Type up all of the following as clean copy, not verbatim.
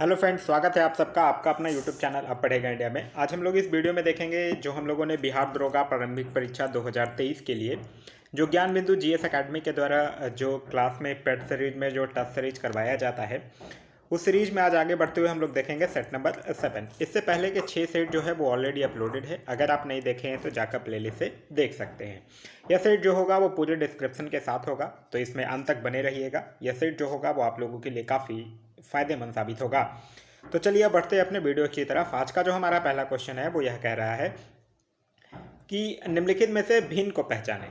Hello friends, स्वागत है आप सबका आपका अपना यूट्यूब चैनल अब पढ़ेगा इंडिया में। आज हम लोग इस वीडियो में देखेंगे जो हम लोगों ने बिहार दरोगा प्रारंभिक परीक्षा 2023 के लिए जो ज्ञान बिंदु जीएस एकेडमी के द्वारा जो क्लास में पेट सीरीज में जो टेस्ट सीरीज करवाया जाता है, उस सीरीज में आज आगे बढ़ते हुए हम लोग देखेंगे सेट नंबर 7। इससे पहले के 6 सेट जो है वो ऑलरेडी अपलोडेड है। अगर आप नहीं देखे हैं तो जाकर प्लेलिस्ट से देख सकते हैं। यह सेट जो होगा वो पूरे डिस्क्रिप्शन के साथ होगा, तो इसमें अंत तक बने रहिएगा। यह सेट जो होगा वो आप लोगों के लिए काफ़ी फायदेमंद साबित होगा। तो चलिए बढ़ते हैं अपने वीडियो की तरफ। आज का जो हमारा पहला क्वेश्चन है वो यह कह रहा है कि निम्नलिखित में से भिन्न को पहचानें।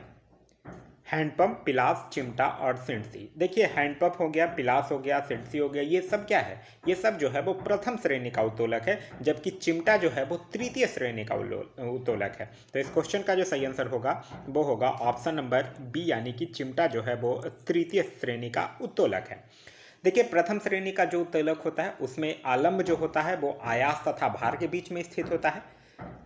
हैंडपंप, पिलास, चिमटा और सिंटसी। देखिए, हैंडपंप हो गया, पिलास हो गया, सिंटसी हो गया, ये सब क्या है? ये सब जो है वो प्रथम श्रेणी का उत्तोलक है, जबकि चिमटा जो है वो तृतीय श्रेणी का उत्तोलक है। तो इस क्वेश्चन का जो सही आंसर होगा वो होगा ऑप्शन नंबर बी, यानी कि चिमटा जो है वो तृतीय श्रेणी का उत्तोलक है। देखिए, प्रथम श्रेणी का जो उत्तोलक होता है उसमें आलंब जो होता है वो आयास तथा भार के बीच में स्थित होता है।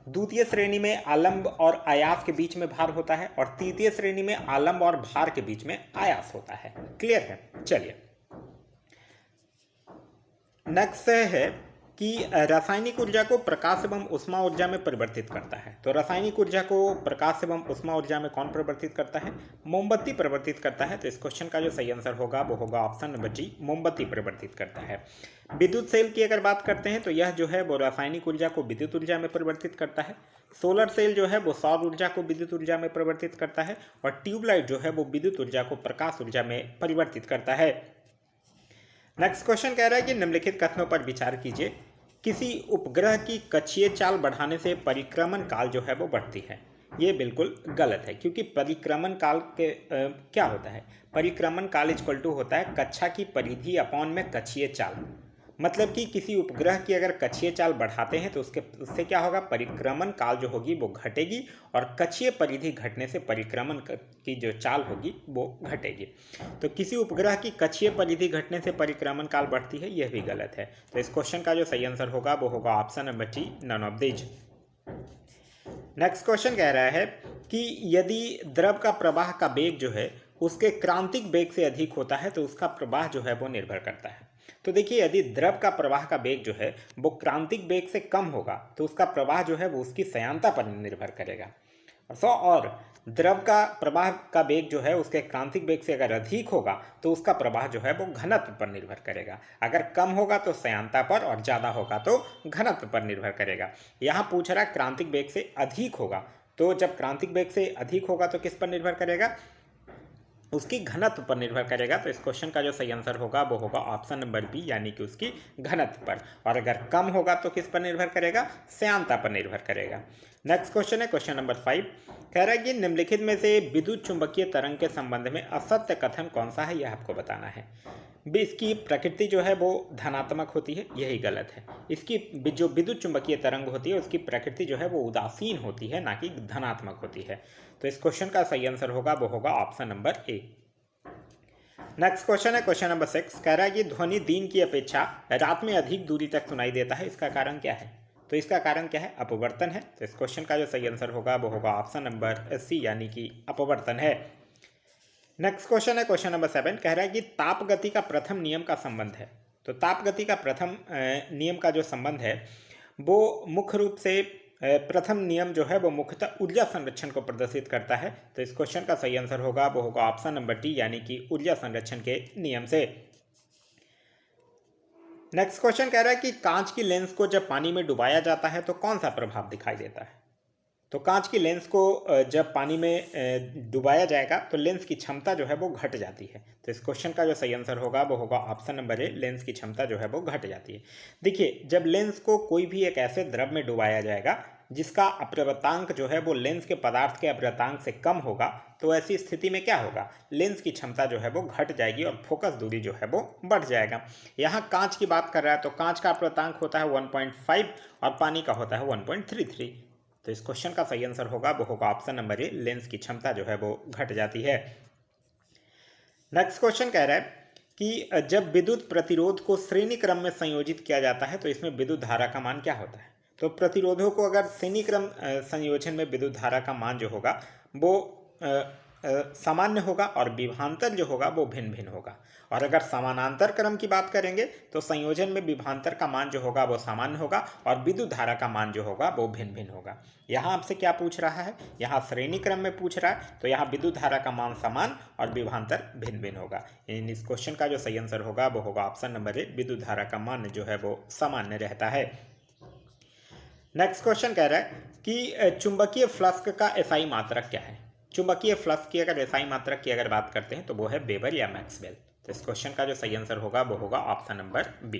द्वितीय श्रेणी में आलंब और आयास के बीच में भार होता है, और तृतीय श्रेणी में आलंब और भार के बीच में आयास होता है। क्लियर है? चलिए, नेक्स्ट है कि रासायनिक ऊर्जा को प्रकाश एवं ऊष्मा ऊर्जा में परिवर्तित करता है। तो रासायनिक ऊर्जा को प्रकाश एवं ऊष्मा ऊर्जा में कौन परिवर्तित करता है? मोमबत्ती परिवर्तित करता है। तो इस क्वेश्चन का जो सही आंसर होगा वो होगा ऑप्शन नंबर जी, मोमबत्ती परिवर्तित करता है। विद्युत सेल की अगर बात करते हैं तो यह जो है वो रासायनिक ऊर्जा को विद्युत ऊर्जा में परिवर्तित करता है। सोलर सेल जो है वो सौर ऊर्जा को विद्युत ऊर्जा में परिवर्तित करता है, और ट्यूबलाइट जो है वो विद्युत ऊर्जा को प्रकाश ऊर्जा में परिवर्तित करता है। नेक्स्ट क्वेश्चन कह रहा है कि निम्नलिखित कथनों पर विचार कीजिए। किसी उपग्रह की कक्षीय चाल बढ़ाने से परिक्रमण काल जो है वो बढ़ती है। ये बिल्कुल गलत है, क्योंकि परिक्रमण काल के क्या होता है? परिक्रमण काल इक्वल टू होता है कक्षा की परिधि अपॉन में कक्षीय चाल। मतलब कि किसी उपग्रह की अगर कक्षीय चाल बढ़ाते हैं तो उससे क्या होगा? परिक्रमण काल जो होगी वो घटेगी, और कक्षीय परिधि घटने से परिक्रमण की जो चाल होगी वो घटेगी। तो किसी उपग्रह की कक्षीय परिधि घटने से परिक्रमण काल बढ़ती है, यह भी गलत है। तो इस क्वेश्चन का जो सही आंसर होगा वो होगा option number D, none of these. Next question कह रहा है कि यदि द्रव का प्रवाह का वेग जो है उसके क्रांतिक वेग से अधिक होता है तो उसका प्रवाह जो है वो निर्भर करता है। तो देखिए, यदि द्रव का प्रवाह का वेग जो है वो क्रांतिक वेग से कम होगा तो उसका प्रवाह जो है वो उसकी श्यानता पर निर्भर करेगा। और द्रव का प्रवाह का वेग जो है उसके क्रांतिक वेग से अगर अधिक होगा तो उसका प्रवाह जो है वो घनत्व पर निर्भर करेगा। अगर कम होगा तो श्यानता पर, और ज़्यादा होगा तो घनत्व पर निर्भर करेगा। यहाँ पूछ रहा है क्रांतिक वेग से अधिक होगा, तो जब क्रांतिक वेग से अधिक होगा तो किस पर निर्भर करेगा? उसकी घनत्व पर निर्भर करेगा। तो इस क्वेश्चन का जो सही आंसर होगा वो होगा ऑप्शन नंबर बी, यानी कि उसकी घनत्व पर। और अगर कम होगा तो किस पर निर्भर करेगा? श्यानता पर निर्भर करेगा। नेक्स्ट क्वेश्चन है क्वेश्चन नंबर 5। कह रहा है कि निम्नलिखित में से विद्युत चुंबकीय तरंग के संबंध में असत्य कथन कौन सा है, यह आपको बताना है। इसकी प्रकृति जो है वो धनात्मक होती है, यही गलत है। इसकी जो विद्युत चुंबकीय तरंग होती है उसकी प्रकृति जो है वो उदासीन होती है, ना कि धनात्मक होती है। तो इस क्वेश्चन का सही आंसर होगा वो होगा option number A. Next question है क्वेश्चन नंबर 6। कह रहा है कि ध्वनि दिन की अपेक्षा रात में अधिक दूरी तक सुनाई देता है, इसका कारण क्या है? तो इसका कारण क्या है? अपवर्तन है। तो इस क्वेश्चन का जो सही आंसर होगा वो होगा ऑप्शन नंबर सी, यानी कि अपवर्तन है। नेक्स्ट क्वेश्चन है क्वेश्चन नंबर 7। कह रहा है कि ताप गति का प्रथम नियम का संबंध है। तो ताप गति का प्रथम नियम का जो संबंध है वो मुख्य रूप से प्रथम नियम जो है वो मुख्यतः ऊर्जा संरक्षण को प्रदर्शित करता है। तो इस क्वेश्चन का सही आंसर होगा वो होगा ऑप्शन नंबर डी, यानी कि ऊर्जा संरक्षण के नियम से। नेक्स्ट क्वेश्चन कह रहा है कि कांच की लेंस को जब पानी में डुबाया जाता है तो कौन सा प्रभाव दिखाई देता है? तो कांच की लेंस को जब पानी में डुबाया जाएगा तो लेंस की क्षमता जो है वो घट जाती है। तो इस क्वेश्चन का जो सही आंसर होगा वो होगा ऑप्शन नंबर ए, लेंस की क्षमता जो है वो घट जाती है। देखिए, जब लेंस को कोई भी एक ऐसे द्रव में डुबाया जाएगा जिसका अपवर्तांक जो है वो लेंस के पदार्थ के अपवर्तांक से कम होगा, तो ऐसी स्थिति में क्या होगा? लेंस की क्षमता जो है वो घट जाएगी और फोकस दूरी जो है वो बढ़ जाएगा। यहाँ कांच की बात कर रहा है तो कांच का अपवर्तांक होता है 1.5 और पानी का होता है 1.33। तो इस क्वेश्चन का सही आंसर होगा वो होगा ऑप्शन नंबर ए, लेंस की क्षमता जो है वो घट जाती है। नेक्स्ट क्वेश्चन कह रहा है कि जब विद्युत प्रतिरोध को श्रेणी क्रम में संयोजित किया जाता है तो इसमें विद्युत धारा का मान क्या होता है? तो प्रतिरोधों को अगर श्रेणी क्रम संयोजन में विद्युत धारा का मान जो होगा वो सामान्य होगा और विभवांतर जो होगा वो भिन्न भिन्न होगा। और अगर समानांतर क्रम की बात करेंगे तो संयोजन में विभवांतर का मान जो होगा वो सामान्य होगा और विद्युत धारा का मान जो होगा वो भिन्न भिन्न होगा। यहाँ आपसे क्या पूछ रहा है, यहाँ श्रेणी क्रम में पूछ रहा है, तो यहाँ विद्युत धारा का मान समान और विभवांतर भिन्न भिन्न होगा। इस क्वेश्चन का जो सही आंसर होगा वो होगा ऑप्शन नंबर ए, विद्युत धारा का मान जो है वो सामान्य रहता है। नेक्स्ट क्वेश्चन कह रहा है कि चुंबकीय फ्लक्स का एसआई मात्रक क्या है। चुंबकीय फ्लक्स की अगर एसआई मात्रक की अगर बात करते हैं तो वो है वेबर या मैक्सवेल। तो इस क्वेश्चन का जो सही आंसर होगा वो होगा ऑप्शन नंबर बी।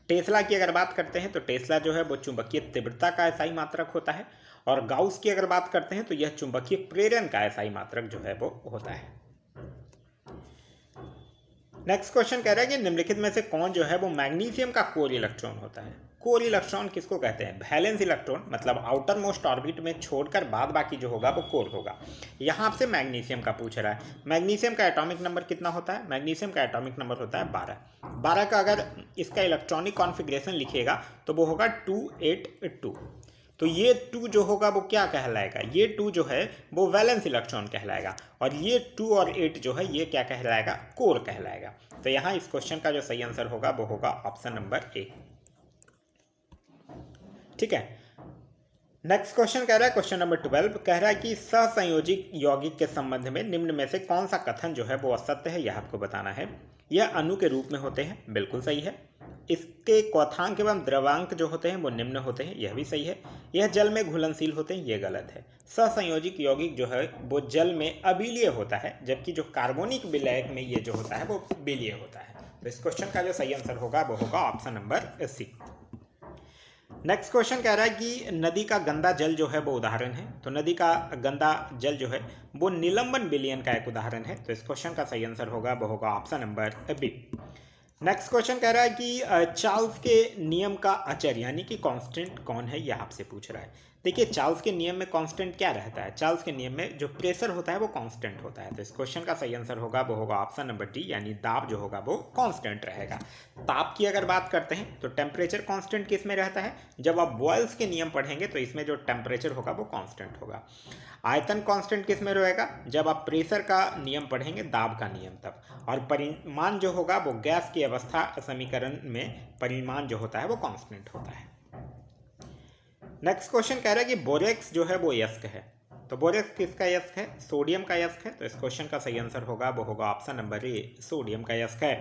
टेस्ला की अगर बात करते हैं तो टेस्ला जो है वो चुंबकीय तीव्रता का एसआई मात्रक होता है। और गाउस की अगर बात करते हैं तो यह चुंबकीय प्रेरण का एसआई मात्रक जो है वो होता है। नेक्स्ट क्वेश्चन कह रहा है कि निम्नलिखित में से कौन जो है वो मैग्नीशियम का कोर इलेक्ट्रॉन होता है। कोर इलेक्ट्रॉन किसको कहते हैं, वैलेंस इलेक्ट्रॉन, मतलब आउटर मोस्ट ऑर्बिट में छोड़कर बाद बाकी जो होगा वो कोर होगा। यहाँ आपसे मैग्नीशियम का पूछ रहा है। मैग्नीशियम का एटॉमिक नंबर कितना होता है, मैग्नीशियम का एटॉमिक नंबर होता है 12। 12 का अगर इसका इलेक्ट्रॉनिक कॉन्फ़िगरेशन लिखिएगा तो वो होगा 282। तो ये 2 जो होगा वो क्या कहलाएगा, ये 2 जो है वो वैलेंस इलेक्ट्रॉन कहलाएगा और ये 2 और 8 जो है ये क्या कहलाएगा, कोर कहलाएगा। तो यहाँ इस क्वेश्चन का जो सही आंसर होगा वो होगा ऑप्शन नंबर ए। ठीक है। नेक्स्ट क्वेश्चन कह रहा है, क्वेश्चन नंबर 12 कह रहा है कि सहसंयोजिक यौगिक के संबंध में निम्न में से कौन सा कथन जो है वो असत्य है, यह आपको बताना है। यह अणु के रूप में होते हैं, बिल्कुल सही है। इसके क्वथांक एवं द्रवांक जो होते हैं वो निम्न होते हैं, यह भी सही है। यह जल में घुलनशील होते हैं, यह गलत है। सहसंयोजिक यौगिक जो है वो जल में अबिलीय होता है, जबकि जो कार्बोनिक विलयक में ये जो होता है वो बिलीय होता है। तो इस क्वेश्चन का जो सही आंसर होगा वो होगा option number C. Next question कह रहा है कि नदी का गंदा जल जो है वो उदाहरण है। तो नदी का गंदा जल जो है वो निलंबन विलयन का एक उदाहरण है। तो इस क्वेश्चन का सही आंसर होगा वो होगा option number B. Next question कह रहा है कि चार्ल्स के नियम का अचर यानी कि कांस्टेंट कौन है, यह आपसे पूछ रहा है। देखिए चार्ल्स के नियम में कांस्टेंट क्या रहता है, चार्ल्स के नियम में जो प्रेशर होता है वो कांस्टेंट होता है। तो इस क्वेश्चन का सही आंसर होगा वो होगा ऑप्शन नंबर डी, यानी दाब जो होगा वो कांस्टेंट रहेगा। ताप की अगर बात करते हैं तो टेम्परेचर कांस्टेंट किस में रहता है, जब आप बॉयल्स के नियम पढ़ेंगे तो इसमें जो टेम्परेचर होगा वो कांस्टेंट होगा। आयतन कांस्टेंट किस में रहेगा, जब आप प्रेशर का नियम पढ़ेंगे, दाब का नियम तब। और परिमाण जो होगा वो गैस की अवस्था समीकरण में परिमाण जो होता है वो कांस्टेंट होता है। नेक्स्ट क्वेश्चन कह रहा है कि बोरेक्स जो है वो यस्क है। तो बोरेक्स किसका यस्क है, सोडियम का यस्क है। तो इस क्वेश्चन का सही आंसर होगा वो होगा ऑप्शन नंबर ए, सोडियम का यस्क है।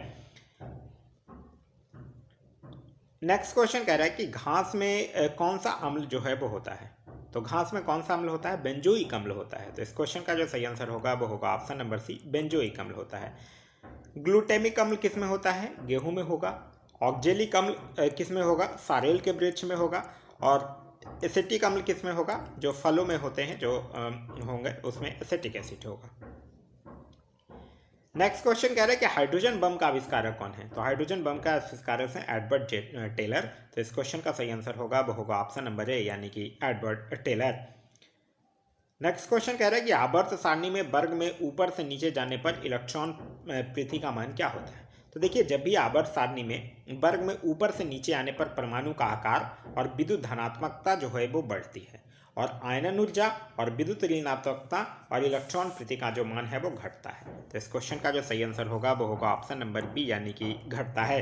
नेक्स्ट क्वेश्चन कह रहा है कि घास में कौन सा अम्ल जो है वो होता है। तो घास में कौन सा अम्ल होता है, बेंजोइक अम्ल होता है। तो इस क्वेश्चन का जो सही आंसर होगा वो होगा ऑप्शन नंबर सी, बेंजोइक अम्ल होता है। ग्लूटेमिक अम्ल किस में होता है, गेहूं में होगा। ऑक्जेलिक अम्ल किस में होगा, सारेल के वृक्ष में होगा। और एसिटिक अम्ल किस में होगा, जो फलों में होते हैं जो होंगे उसमें एसिटिक एसिड होगा। नेक्स्ट क्वेश्चन कह रहा है कि हाइड्रोजन बम का आविष्कारक कौन है। तो हाइड्रोजन बम का आविष्कारक है एडवर्ड टेलर। तो इस क्वेश्चन का सही आंसर होगा वो होगा ऑप्शन नंबर ए, यानी कि एडवर्ड टेलर। नेक्स्ट क्वेश्चन कह रहा है कि आवर्त सारणी में वर्ग में ऊपर से नीचे जाने पर इलेक्ट्रॉन पृथ्वी का मान क्या होता है। तो देखिए जब भी आवर्त सारणी में वर्ग में ऊपर से नीचे आने पर परमाणु का आकार और विद्युत धनात्मकता जो है वो बढ़ती है, और आयनन ऊर्जा और विद्युत ऋणात्मकता और इलेक्ट्रॉन प्रति का जो मान है वो घटता है। तो इस क्वेश्चन का जो सही आंसर होगा वो होगा ऑप्शन नंबर बी, यानी कि घटता है।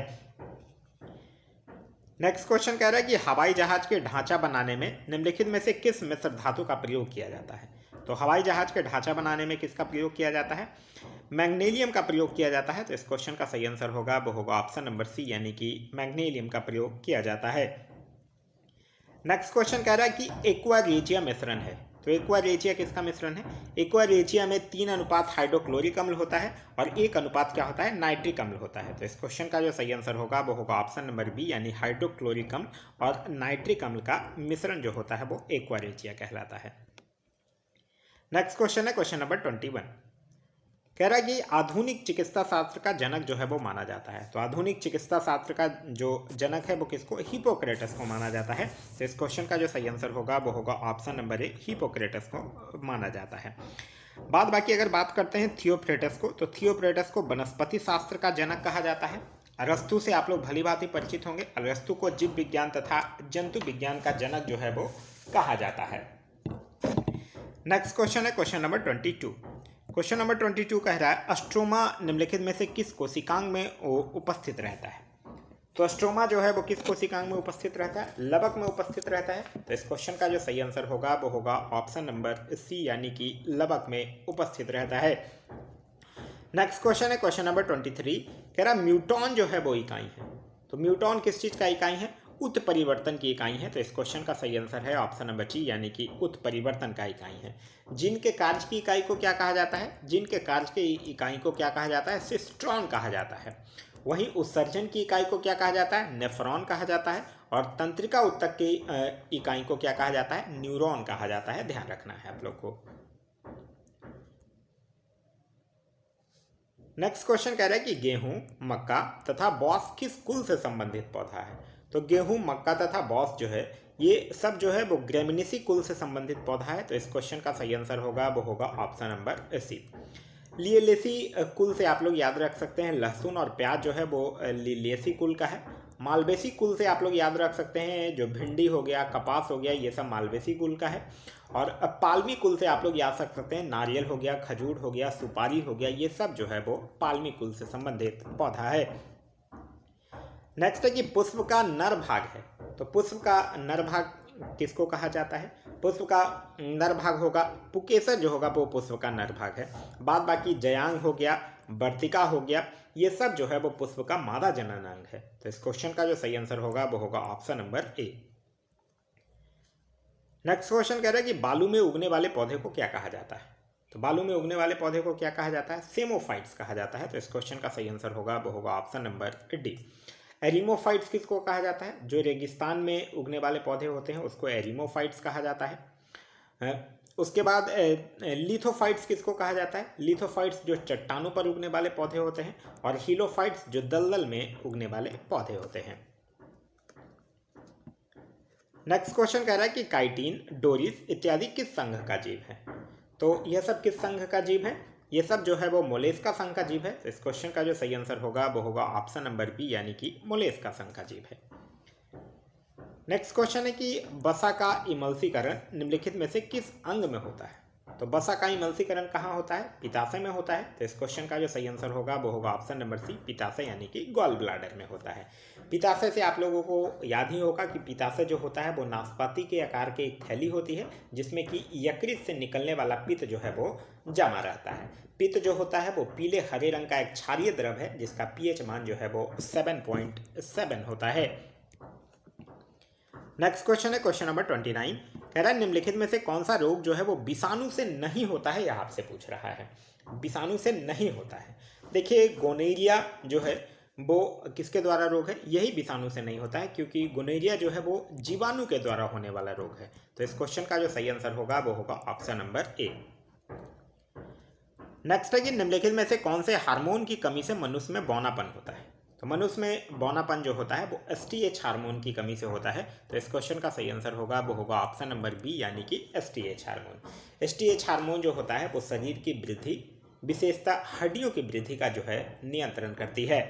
नेक्स्ट क्वेश्चन कह रहा है कि हवाई जहाज के ढांचा बनाने में निम्नलिखित में से किस मिश्र धातु का प्रयोग किया जाता है। तो हवाई जहाज के ढांचा बनाने में किसका प्रयोग किया जाता है, मैग्नीशियम का प्रयोग किया जाता है। तो इस क्वेश्चन का सही आंसर होगा वो होगा ऑप्शन नंबर सी, यानी कि मैग्नीशियम का प्रयोग किया जाता है। नेक्स्ट क्वेश्चन कह रहा है कि एक्वा रेजिया मिश्रण है। तो एक्वा रेजिया किसका मिश्रण है, एक्वा रेजिया में 3 अनुपात हाइड्रोक्लोरिक अम्ल होता है और 1 अनुपात क्या होता है, नाइट्रिक अम्ल होता है। तो इस क्वेश्चन का जो सही आंसर होगा वो होगा ऑप्शन नंबर बी, यानी हाइड्रोक्लोरिक अम्ल और नाइट्रिक अम्ल का मिश्रण जो होता है वो एक्वा रेजिया कहलाता है। नेक्स्ट क्वेश्चन है क्वेश्चन नंबर 21, कह रहा है कि आधुनिक चिकित्सा शास्त्र का जनक जो है वो माना जाता है। तो आधुनिक चिकित्सा शास्त्र का जो जनक है वो किसको, हिपोक्रेटस को माना जाता है। तो इस क्वेश्चन का जो सही आंसर होगा वो होगा ऑप्शन नंबर ए, हिपोक्रेटस को माना जाता है। बाद बाकी अगर बात करते हैं थियोफ्रेटस को, तो थियोफ्रेटस को वनस्पति शास्त्र का जनक कहा जाता है। अरस्तु से आप लोग भली भांति परिचित होंगे। अरस्तु को जीव विज्ञान तथा जंतु विज्ञान का जनक जो है वो कहा जाता है। नेक्स्ट क्वेश्चन है क्वेश्चन नंबर 22, क्वेश्चन नंबर 22 कह रहा है स्ट्रोमा निम्नलिखित में से किस कोशिकांग में उपस्थित रहता है। तो स्ट्रोमा जो है वो किस कोशिकांग में उपस्थित रहता है, लवक में उपस्थित रहता है। तो इस क्वेश्चन का जो सही आंसर होगा वो होगा ऑप्शन नंबर सी यानी कि लवक में उपस्थित रहता है। नेक्स्ट क्वेश्चन है क्वेश्चन नंबर 23 कह रहा म्यूटॉन जो है वो इकाई है। तो म्यूटॉन किस चीज का इकाई है, उत्परिवर्तन की इकाई है। तो इस क्वेश्चन का सही आंसर है ऑप्शन नंबर सी यानी कि उत्परिवर्तन का इकाई है। जिन के कार्य की इकाई को क्या कहा जाता है, जिन के कार्य की इकाई को क्या कहा जाता है, सिस्ट्रॉन कहा जाता है। वहीं उत्सर्जन की इकाई को क्या कहा जाता है, नेफ्रॉन कहा जाता है। और तंत्रिका ऊतक की इकाई को क्या कहा जाता है, न्यूरॉन कहा जाता है। ध्यान रखना है आप लोग को। नेक्स्ट क्वेश्चन कह रहा है कि गेहूं, मक्का तथा बॉस किस कुल से संबंधित पौधा है। तो गेहूं, मक्का तथा बॉस जो है ये सब जो है वो ग्रेमिनेसी कुल से संबंधित पौधा है। तो इस क्वेश्चन का सही आंसर होगा वो होगा ऑप्शन नंबर सी। लिलिएसी कुल से आप लोग याद रख सकते हैं लहसुन और प्याज जो है वो लिलिएसी कुल का है। मालवेसी कुल से आप लोग याद रख सकते हैं जो भिंडी हो गया, कपास हो गया, ये सब मालवेसी कुल का है। और पालमी कुल से आप लोग याद रख सकते हैं नारियल हो गया, खजूर हो गया, सुपारी हो गया, ये सब जो है वो पालमी कुल से संबंधित पौधा है। नेक्स्ट है कि पुष्प का नर भाग है। तो पुष्प का नर भाग किसको कहा जाता है, पुष्प का नर भाग होगा पुकेसर जो होगा वो पुष्प का नर भाग है। बाद बाकी जयांग हो गया, वर्तिका हो गया, ये सब जो है वो पुष्प का मादा जननांग है। तो इस क्वेश्चन का जो सही आंसर होगा वो होगा option number A. Next question कह रहा है कि बालू में उगने वाले पौधे को क्या कहा जाता है। तो बालू में उगने वाले पौधे को क्या कहा जाता है, सेमोफाइट्स कहा जाता है। तो इस क्वेश्चन का सही आंसर होगा वो होगा ऑप्शन नंबर डी। एरिमोफाइट्स किसको कहा जाता है, जो रेगिस्तान में उगने वाले पौधे होते हैं उसको एरिमोफाइट्स कहा जाता है। उसके बाद लिथोफाइट्स किसको कहा जाता है, लिथोफाइट्स जो चट्टानों पर उगने वाले पौधे होते हैं। और हीलोफाइट्स जो दलदल में उगने वाले पौधे होते हैं। नेक्स्ट क्वेश्चन कह रहा है कि काइटिन, डोरिस इत्यादि किस संघ का जीव है। तो यह सब किस संघ का जीव है, ये सब जो है वो मोलेस्का संघ का जीव है। तो इस क्वेश्चन का जो सही आंसर होगा वो होगा ऑप्शन नंबर बी यानी कि मोलेस्का संघ का जीव है। नेक्स्ट क्वेश्चन है कि वसा का इमल्सीकरण निम्नलिखित में से किस अंग में होता है। तो वसा का इमल्सीकरण कहाँ होता है, पित्ताशय में होता है। तो इस क्वेश्चन का जो सही आंसर होगा वो होगा ऑप्शन नंबर सी, पित्ताशय यानी कि गॉल ब्लाडर में होता है। पित्ताशय से आप लोगों को याद ही होगा कि पित्ताशय जो होता है वो नाशपाती के आकार की एक थैली होती है जिसमें कि यकृत से निकलने वाला पित्त जो है वो जमा रहता है। पित्त जो होता है वो पीले हरे रंग का एक क्षारीय द्रव है जिसका पीएच मान जो है वो 7.7 होता है। नेक्स्ट क्वेश्चन है क्वेश्चन नंबर 29 कह रहा है निम्नलिखित में से कौन सा रोग जो है वो विषाणु से नहीं होता है, यह आपसे पूछ रहा है। विषाणु से नहीं होता है। देखिए गोनोरिया जो है वो किसके द्वारा रोग है, यही विषाणु से नहीं होता है क्योंकि गोनोरिया जो है वो जीवाणु के द्वारा होने वाला रोग है। तो इस क्वेश्चन का जो सही आंसर होगा वो होगा ऑप्शन नंबर ए। नेक्स्ट है कि निम्नलिखित में से कौन से हार्मोन की कमी से मनुष्य में बौनापन होता है। तो मनुष्य में बौनापन जो होता है वो एसटीएच हार्मोन की कमी से होता है। तो इस क्वेश्चन का सही आंसर होगा वो होगा ऑप्शन नंबर बी यानी कि एसटीएच हार्मोन। एसटीएच हार्मोन जो होता है वो शरीर की वृद्धि, विशेषता हड्डियों की वृद्धि का जो है नियंत्रण करती है।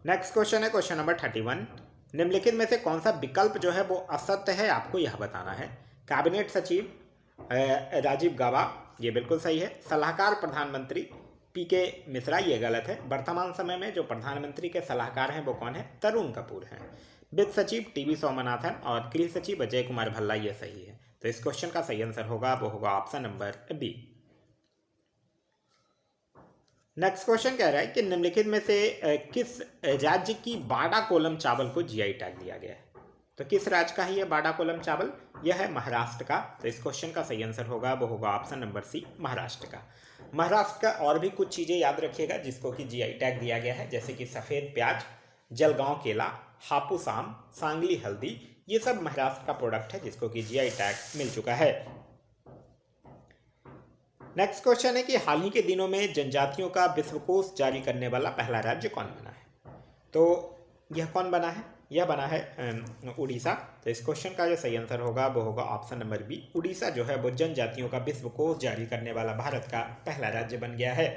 नेक्स्ट क्वेश्चन है क्वेश्चन नंबर 31 निम्नलिखित में से कौन सा विकल्प जो है वो असत्य है, आपको यह बताना है। कैबिनेट सचिव राजीव गाबा, ये बिल्कुल सही है। सलाहकार प्रधानमंत्री पीके मिश्रा, ये गलत है। वर्तमान समय में जो प्रधानमंत्री के सलाहकार हैं वो कौन है, तरुण कपूर हैं। वित्त सचिव टीवी सोमनाथन और गृह सचिव अजय कुमार भल्ला, ये सही है। तो इस क्वेश्चन का सही आंसर होगा वो होगा option number B. Next question कह रहा है कि निम्नलिखित में से किस राज्य की बाड़ा कोलम चावल को जीआई टैग दिया गया है। तो किस राज्य का है ये बाड़ा कोलम चावल, यह है महाराष्ट्र का। तो इस क्वेश्चन का सही आंसर होगा वो होगा ऑप्शन नंबर सी, महाराष्ट्र का। महाराष्ट्र का और भी कुछ चीज़ें याद रखिएगा जिसको कि जीआई टैग दिया गया है, जैसे कि सफ़ेद प्याज, जलगांव केला, हापुस आम, सांगली हल्दी, ये सब महाराष्ट्र का प्रोडक्ट है जिसको कि जीआई टैग मिल चुका है। नेक्स्ट क्वेश्चन है कि हाल ही के दिनों में जनजातियों का विश्वकोश जारी करने वाला पहला राज्य कौन बना है। तो यह कौन बना है, यह बना है उड़ीसा। तो इस क्वेश्चन का जो सही आंसर होगा वो होगा ऑप्शन नंबर बी। उड़ीसा जो है वो जनजातियों का विश्वकोश जारी करने वाला भारत का पहला राज्य बन गया है।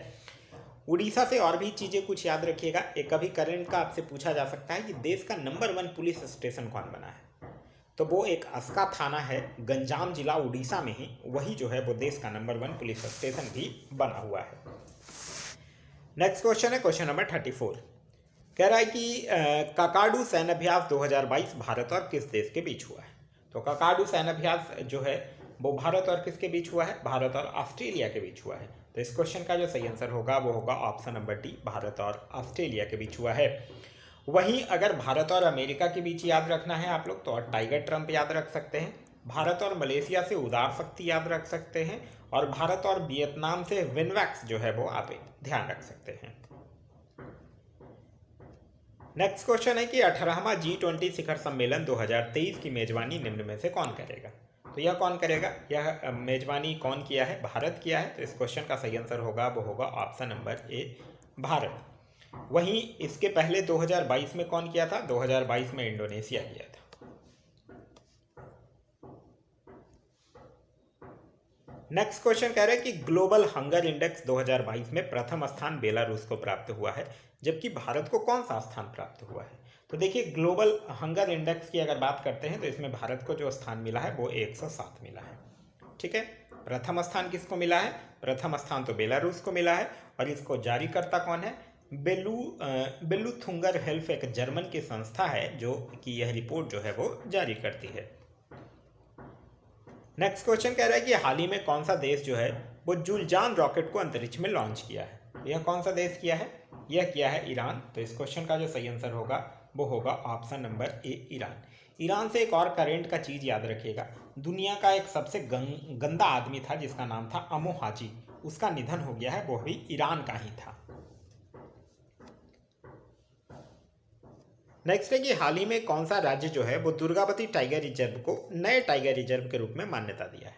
उड़ीसा से और भी चीज़ें कुछ याद रखिएगा। एक कभी करंट का आपसे पूछा जा सकता है कि देश का नंबर 1 पुलिस स्टेशन कौन बना है। तो वो एक अस्का थाना है, गंजाम जिला उड़ीसा में ही, वही जो है वो देश का नंबर 1 पुलिस स्टेशन भी बना हुआ है। नेक्स्ट क्वेश्चन है क्वेश्चन नंबर 34। कह रहा है कि काकाडू सैन्य अभ्यास 2022 भारत और किस देश के बीच हुआ है। तो काकाडू सैन्य अभ्यास जो है वो भारत और किसके बीच हुआ है, भारत और ऑस्ट्रेलिया के बीच हुआ है। तो इस क्वेश्चन का जो सही आंसर होगा वो होगा ऑप्शन नंबर डी, भारत और ऑस्ट्रेलिया के बीच हुआ है। वहीं अगर भारत और अमेरिका के बीच याद रखना है आप लोग तो टाइगर ट्रंप याद रख सकते हैं, भारत और मलेशिया से उदार शक्ति याद रख सकते हैं, और भारत और वियतनाम से विनवैक्स जो है वो आप ध्यान रख सकते हैं। नेक्स्ट क्वेश्चन है कि 18वां G20 शिखर सम्मेलन 2023 की मेजबानी निम्न में से कौन करेगा। तो यह कौन करेगा, यह मेजबानी कौन किया है, भारत किया है। तो इस क्वेश्चन का सही आंसर होगा वो होगा ऑप्शन नंबर ए, भारत। वहीं इसके पहले 2022 में कौन किया था, 2022 में इंडोनेशिया किया था। नेक्स्ट क्वेश्चन कह रहा है कि ग्लोबल हंगर इंडेक्स 2022 में प्रथम स्थान बेलारूस को प्राप्त हुआ है, जबकि भारत को कौन सा स्थान प्राप्त हुआ है। तो देखिए ग्लोबल हंगर इंडेक्स की अगर बात करते हैं तो इसमें भारत को जो स्थान मिला है वो 107 मिला है। ठीक है, प्रथम स्थान किसको मिला है, प्रथम स्थान तो बेलारूस को मिला है, और इसको जारी करता कौन है, बेलूथुंगर हेल्फ एक जर्मन की संस्था है जो कि यह रिपोर्ट जो है वो जारी करती है। नेक्स्ट क्वेश्चन कह रहा है कि हाल ही में कौन सा देश जो है वो जुलजान रॉकेट को अंतरिक्ष में लॉन्च किया है। यह कौन सा देश किया है, यह किया है ईरान। तो इस क्वेश्चन का जो सही आंसर होगा वो होगा option number A, Iran. Iran से एक और करेंट का चीज याद रखिएगा, दुनिया का एक सबसे गंदा आदमी था जिसका नाम था अमो हाजी, उसका निधन हो गया है, वो भी ईरान का ही था। नेक्स्ट है कि हाल ही में कौन सा राज्य जो है वो दुर्गावती टाइगर रिजर्व को नए टाइगर रिजर्व के रूप में मान्यता दिया है।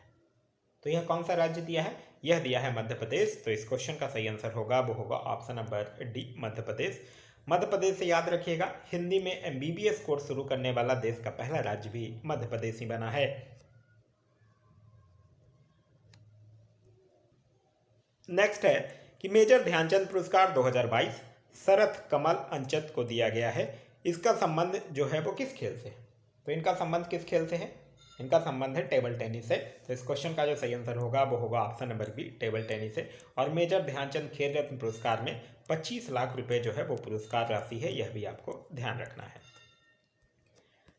तो यह कौन सा राज्य दिया है, यह दिया है मध्य प्रदेश। तो इस क्वेश्चन का सही आंसर होगा वो होगा option number D, Madhya Pradesh. Madhya Pradesh से याद रखिएगा हिंदी में MBBS कोर्स शुरू करने वाला देश का पहला राज्य भी मध्य प्रदेश ही बना है। नेक्स्ट है कि मेजर ध्यानचंद पुरस्कार 2022 शरथ कमल अंचत को दिया गया है, इसका संबंध जो है वो किस खेल से है। तो इनका संबंध किस खेल से है, इनका संबंध है टेबल टेनिस से। तो इस क्वेश्चन का जो सही आंसर होगा वो होगा option number B, table tennis से। और मेजर ध्यानचंद खेल रत्न पुरस्कार में 25 लाख रुपए जो है वो पुरस्कार राशि है, यह भी आपको ध्यान रखना है।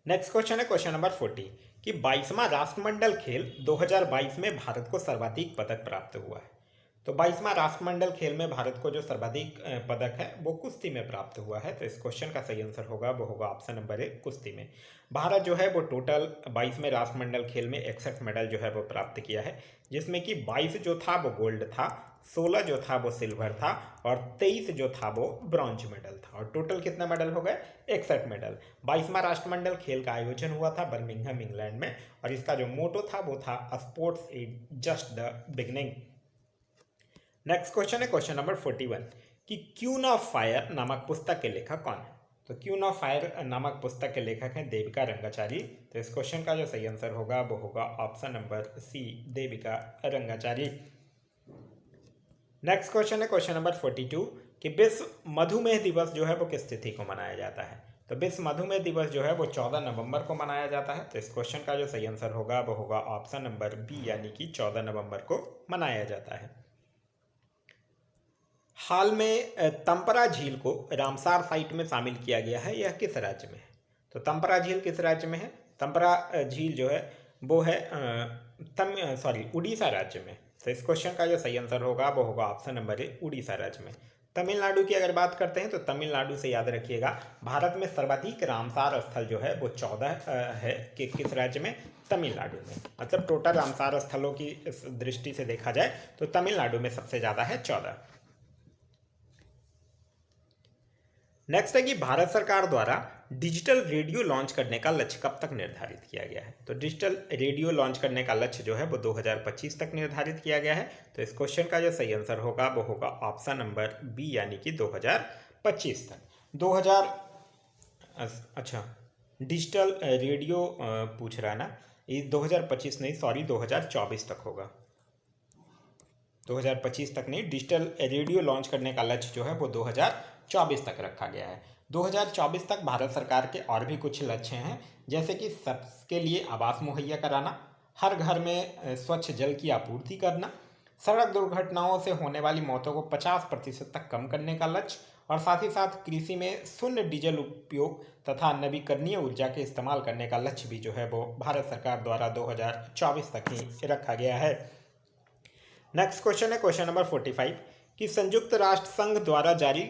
नेक्स्ट क्वेश्चन है क्वेश्चन नंबर 40 कि 22वां राष्ट्रमंडल खेल 2022 में भारत को सर्वाधिक पदक प्राप्त हुआ है। तो 22वां राष्ट्रमंडल खेल में भारत को जो सर्वाधिक पदक है वो कुश्ती में प्राप्त हुआ है। तो इस क्वेश्चन का सही आंसर होगा वो होगा ऑप्शन नंबर ए, कुश्ती में। भारत जो है वो टोटल 22वें राष्ट्रमंडल खेल में 61 मेडल जो है वो प्राप्त किया है, जिसमें कि 22 जो था वो गोल्ड था, 16 जो था वो सिल्वर था, और 23 जो था वो ब्रॉन्ज मेडल था, और टोटल कितने मेडल हो गए, 61 मेडल। 22वां राष्ट्रमंडल खेल का आयोजन हुआ था बर्मिंघम इंग्लैंड में, और इसका जो मोटो था वो था sports is just the beginning. Next question है क्वेश्चन नंबर 41 कि क्यून ऑफ फायर नामक पुस्तक के लेखक कौन है। तो क्यून ऑफ फायर नामक पुस्तक के लेखक हैं देविका रंगाचारी। तो इस क्वेश्चन का जो सही आंसर होगा वो होगा option number C, Devika Rangachari. Next question है क्वेश्चन नंबर 42 कि विश्व मधुमेह दिवस जो है वो किस तिथि को मनाया जाता है। तो विश्व मधुमेह दिवस जो है वो 14 नवंबर को मनाया जाता है। तो इस क्वेश्चन का जो सही आंसर होगा वो होगा ऑप्शन नंबर बी, यानी कि 14 नवंबर को मनाया जाता है। हाल में तंपरा झील को रामसार साइट में शामिल किया गया है, यह किस राज्य में है। तो तंपरा झील किस राज्य में है, तंपरा झील जो है वो है उड़ीसा राज्य में। तो इस क्वेश्चन का जो सही आंसर होगा वो होगा ऑप्शन नंबर ए, उड़ीसा राज्य में। तमिलनाडु की अगर बात करते हैं तो तमिलनाडु से याद रखिएगा भारत में सर्वाधिक रामसार स्थल जो है वो 14 है कि किस राज्य में, तमिलनाडु में। मतलब टोटल रामसार स्थलों की दृष्टि से देखा जाए तो तमिलनाडु में सबसे ज़्यादा है, 14। नेक्स्ट है कि भारत सरकार द्वारा डिजिटल रेडियो लॉन्च करने का लक्ष्य कब तक निर्धारित किया गया है। तो डिजिटल रेडियो लॉन्च करने का लक्ष्य जो है वो 2025 तक निर्धारित किया गया है। तो इस क्वेश्चन का जो सही आंसर होगा वो होगा ऑप्शन नंबर बी, यानी कि 2025 तक। अच्छा, डिजिटल रेडियो पूछ रहा है ना, ये 2025 नहीं, सॉरी 2024 तक होगा, 2025 तक नहीं। डिजिटल रेडियो लॉन्च करने का लक्ष्य जो है वो 2024 तक रखा गया है। 2024 तक भारत सरकार के और भी कुछ लक्ष्य हैं, जैसे कि सबके लिए आवास मुहैया कराना, हर घर में स्वच्छ जल की आपूर्ति करना, सड़क दुर्घटनाओं से होने वाली मौतों को 50% तक कम करने का लक्ष्य, और साथ ही साथ कृषि में शून्य डीजल उपयोग तथा नवीकरणीय ऊर्जा के इस्तेमाल करने का लक्ष्य भी जो है वो भारत सरकार द्वारा 2024 तक ही रखा गया है। नेक्स्ट क्वेश्चन है क्वेश्चन नंबर 45 कि संयुक्त राष्ट्र संघ द्वारा जारी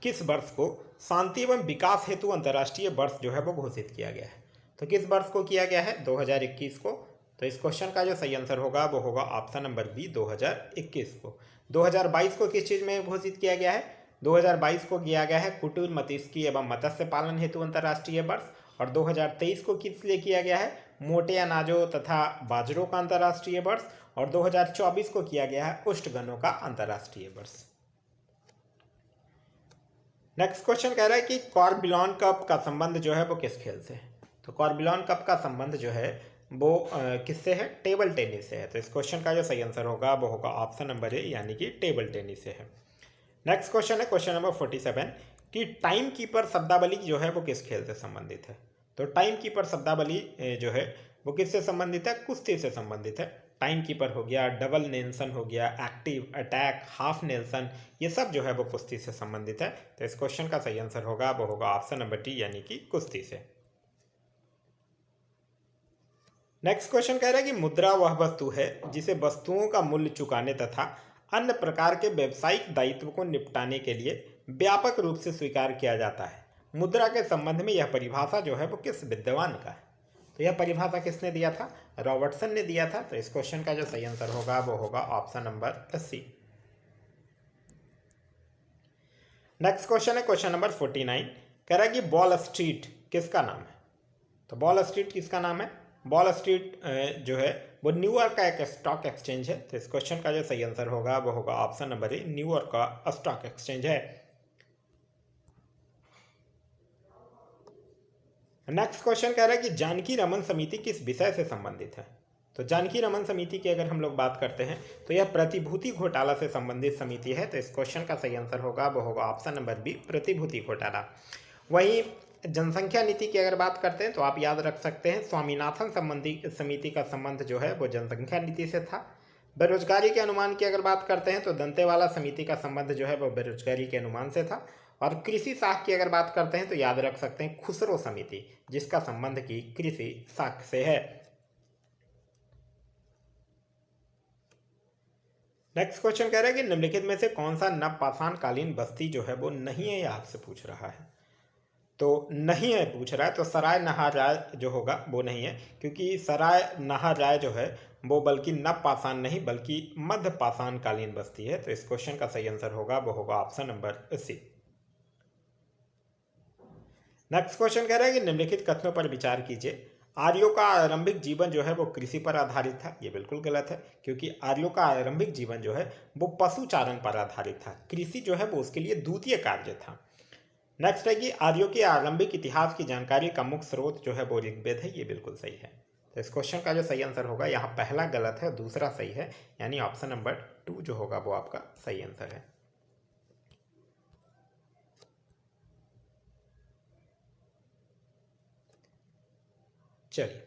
किस वर्ष को शांति एवं विकास हेतु अंतर्राष्ट्रीय वर्ष जो है वो घोषित किया गया है। तो किस वर्ष को किया गया है? 2021 को। तो इस क्वेश्चन का जो सही आंसर होगा वो होगा ऑप्शन नंबर बी, 2021 को। 2022 को किस चीज़ में घोषित किया गया है? 2022 को किया गया है कुटीर मत्स्यिकी एवं मत्स्य पालन हेतु अंतर्राष्ट्रीय वर्ष। और 2023 को किस लिए किया गया है? मोटे अनाजों तथा बाजरों का अंतर्राष्ट्रीय वर्ष। और 2024 को किया गया है उष्णगनों का अंतर्राष्ट्रीय वर्ष। नेक्स्ट क्वेश्चन कह रहा है कि कॉर्बिलॉन कप का संबंध जो है वो किस खेल से है? तो कॉर्बिलॉन कप का संबंध जो है वो किससे है? टेबल टेनिस से है। तो इस क्वेश्चन का जो सही आंसर होगा वो होगा ऑप्शन नंबर ए, यानी कि टेबल टेनिस से है। नेक्स्ट क्वेश्चन है क्वेश्चन नंबर 47 कि टाइम कीपर शब्दावली जो है वो किस खेल से संबंधित है? तो टाइम कीपर शब्दावली जो है वो किससे संबंधित है? कुश्ती से संबंधित है। टाइम कीपर हो गया, डबल नेल्सन हो गया, एक्टिव, अटैक, हाफ नेल्सन, ये सब जो है वो कुश्ती से संबंधित है। तो इस क्वेश्चन का सही आंसर होगा वो होगा ऑप्शन नंबर डी, यानी कि कुश्ती से। नेक्स्ट क्वेश्चन कह रहा है कि मुद्रा वह वस्तु है जिसे वस्तुओं का मूल्य चुकाने तथा अन्य प्रकार के व्यावसायिक दायित्व को निपटाने के लिए व्यापक रूप से स्वीकार किया जाता है। मुद्रा के संबंध में यह परिभाषा जो है वो किस विद्वान का है? तो यह परिभाषा किसने दिया था? रॉबर्टसन ने दिया था। तो इस क्वेश्चन का जो सही आंसर होगा वो होगा option number C. Next question है क्वेश्चन नंबर 49 कह रहा है कि वॉल स्ट्रीट किसका नाम है? तो वॉल स्ट्रीट किसका नाम है? वॉल स्ट्रीट जो है वो न्यूयॉर्क का एक स्टॉक एक्सचेंज है। तो इस क्वेश्चन का जो सही आंसर होगा वो होगा ऑप्शन नंबर ए, न्यूयॉर्क का स्टॉक एक्सचेंज है। नेक्स्ट क्वेश्चन कह रहा है कि जानकी रमन समिति किस विषय से संबंधित है? तो जानकी रमन समिति की अगर हम लोग बात करते हैं तो यह प्रतिभूति घोटाला से संबंधित समिति है। तो इस क्वेश्चन का सही आंसर होगा वो होगा ऑप्शन नंबर बी, प्रतिभूति घोटाला। वहीं जनसंख्या नीति की अगर बात करते हैं तो आप याद रख सकते हैं स्वामीनाथन संबंधी समिति का संबंध जो है वो जनसंख्या नीति से था। बेरोजगारी के अनुमान की अगर बात करते हैं तो दंतेवाला समिति का संबंध जो है वो बेरोजगारी के अनुमान से था। और कृषि साख की अगर बात करते हैं तो याद रख सकते हैं खुसरो समिति, जिसका संबंध की कृषि साख से है। नेक्स्ट क्वेश्चन कह रहा है कि निम्नलिखित में से कौन सा नवपाषाण कालीन बस्ती जो है वो नहीं है, ये आपसे पूछ रहा है। तो नहीं है पूछ रहा है, तो सराय नहार राय जो होगा वो नहीं है, क्योंकि सराय नहार राय जो है वो बल्कि नवपाषाण नहीं बल्कि मध्य पाषाण कालीन बस्ती है। तो इस क्वेश्चन का सही आंसर होगा वो होगा option number C. Next question कह रहा है कि निम्नलिखित कथनों पर विचार कीजिए। आर्यों का आरंभिक जीवन जो है वो कृषि पर आधारित था। ये बिल्कुल गलत है, क्योंकि आर्यों का आरंभिक जीवन जो है वो पशुचारण पर आधारित था। कृषि जो है वो उसके लिए द्वितीय कार्य था। नेक्स्ट है कि आर्यों के आरंभिक इतिहास की जानकारी का मुख्य स्रोत जो है वो ऋग्वेद है। ये बिल्कुल सही है। तो इस क्वेश्चन का जो सही आंसर होगा, यहाँ पहला गलत है, दूसरा सही है, यानी ऑप्शन नंबर 2 जो होगा वो आपका सही आंसर है। चलिए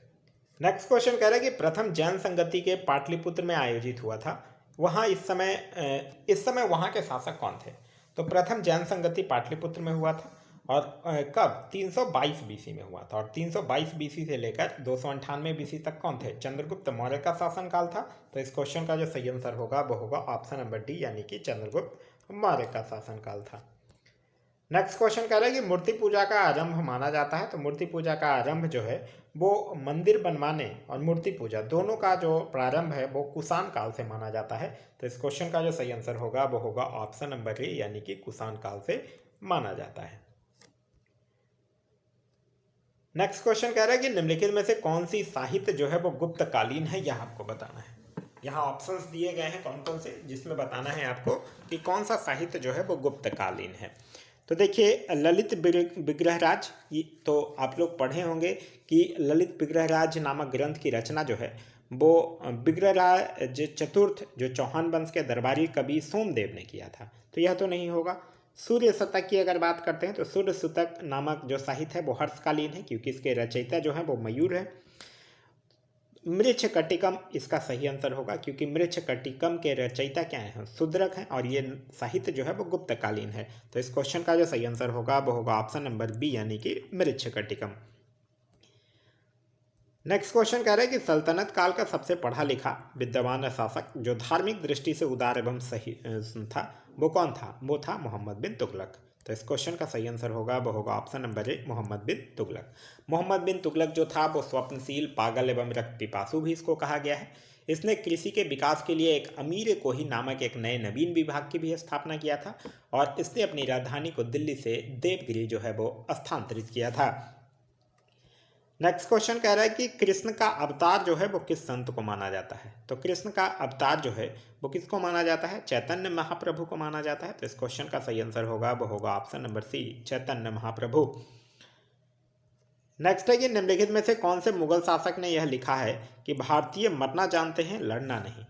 नेक्स्ट क्वेश्चन कह रहा है कि प्रथम जैन संगति के पाटलिपुत्र में आयोजित हुआ था, वहाँ इस समय वहाँ के शासक कौन थे? तो प्रथम जैन संगति पाटलिपुत्र में हुआ था और कब? 322 बीसी में हुआ था। और 322 बीसी से लेकर 298 बीसी तक कौन थे? चंद्रगुप्त मौर्य का शासनकाल था। तो इस क्वेश्चन का जो सही आंसर होगा वो होगा ऑप्शन नंबर डी, यानी कि चंद्रगुप्त मौर्य का शासनकाल था। नेक्स्ट क्वेश्चन कह रहा है कि मूर्ति पूजा का आरंभ माना जाता है। तो मूर्ति पूजा का आरंभ जो है वो मंदिर बनवाने और मूर्ति पूजा दोनों का जो प्रारंभ है वो कुषाण काल से माना जाता है। तो इस क्वेश्चन का जो सही आंसर होगा वो होगा ऑप्शन नंबर ए, यानी कि कुषाण काल से माना जाता है। नेक्स्ट क्वेश्चन कह रहा है कि निम्नलिखित में से कौन सी साहित्य जो है वो गुप्तकालीन है, यह आपको बताना है। यहाँ ऑप्शंस दिए गए हैं कौन कौन से, जिसमें बताना है आपको कि कौन सा साहित्य जो है वो गुप्तकालीन है। तो देखिए ललित विग्रहराज, तो आप लोग पढ़े होंगे कि ललित विग्रहराज नामक ग्रंथ की रचना जो है वो विग्रहराज चतुर्थ जो चौहान वंश के दरबारी कवि सोमदेव ने किया था। तो यह तो नहीं होगा। सूर्य शतक की अगर बात करते हैं तो सूर्य शतक नामक जो साहित्य है वो हर्षकालीन है, क्योंकि इसके रचयिता जो है वो मयूर है। मृच्छकटिकम इसका सही आंसर होगा, क्योंकि मृच्छकटिकम के रचयिता क्या हैं, शूद्रक हैं, और ये साहित्य जो है वो गुप्तकालीन है। तो इस क्वेश्चन का जो सही आंसर होगा वो होगा ऑप्शन नंबर बी, यानी कि मृच्छकटिकम। नेक्स्ट क्वेश्चन कह रहा है कि सल्तनत काल का सबसे पढ़ा लिखा विद्वान शासक जो धार्मिक दृष्टि से उदार एवं सही था, वो कौन था? वो था मोहम्मद बिन तुगलक। तो इस क्वेश्चन का सही आंसर होगा वो होगा ऑप्शन नंबर ए, मोहम्मद बिन तुगलक। मोहम्मद बिन तुगलक जो था वो स्वप्नशील, पागल एवं रक्त पिपासु भी इसको कहा गया है। इसने कृषि के विकास के लिए एक अमीर कोही नामक एक नए नवीन विभाग की भी स्थापना किया था, और इसने अपनी राजधानी को दिल्ली से देवगिरी जो है वो स्थानांतरित किया था। नेक्स्ट क्वेश्चन कह रहा है कि कृष्ण का अवतार जो है वो किस संत को माना जाता है? तो कृष्ण का अवतार जो है वो किसको माना जाता है? चैतन्य महाप्रभु को माना जाता है। तो इस क्वेश्चन का सही आंसर होगा वो होगा ऑप्शन नंबर सी, चैतन्य महाप्रभु। नेक्स्ट है कि निम्नलिखित में से कौन से मुगल शासक ने यह लिखा है कि भारतीय मरना जानते हैं, लड़ना नहीं?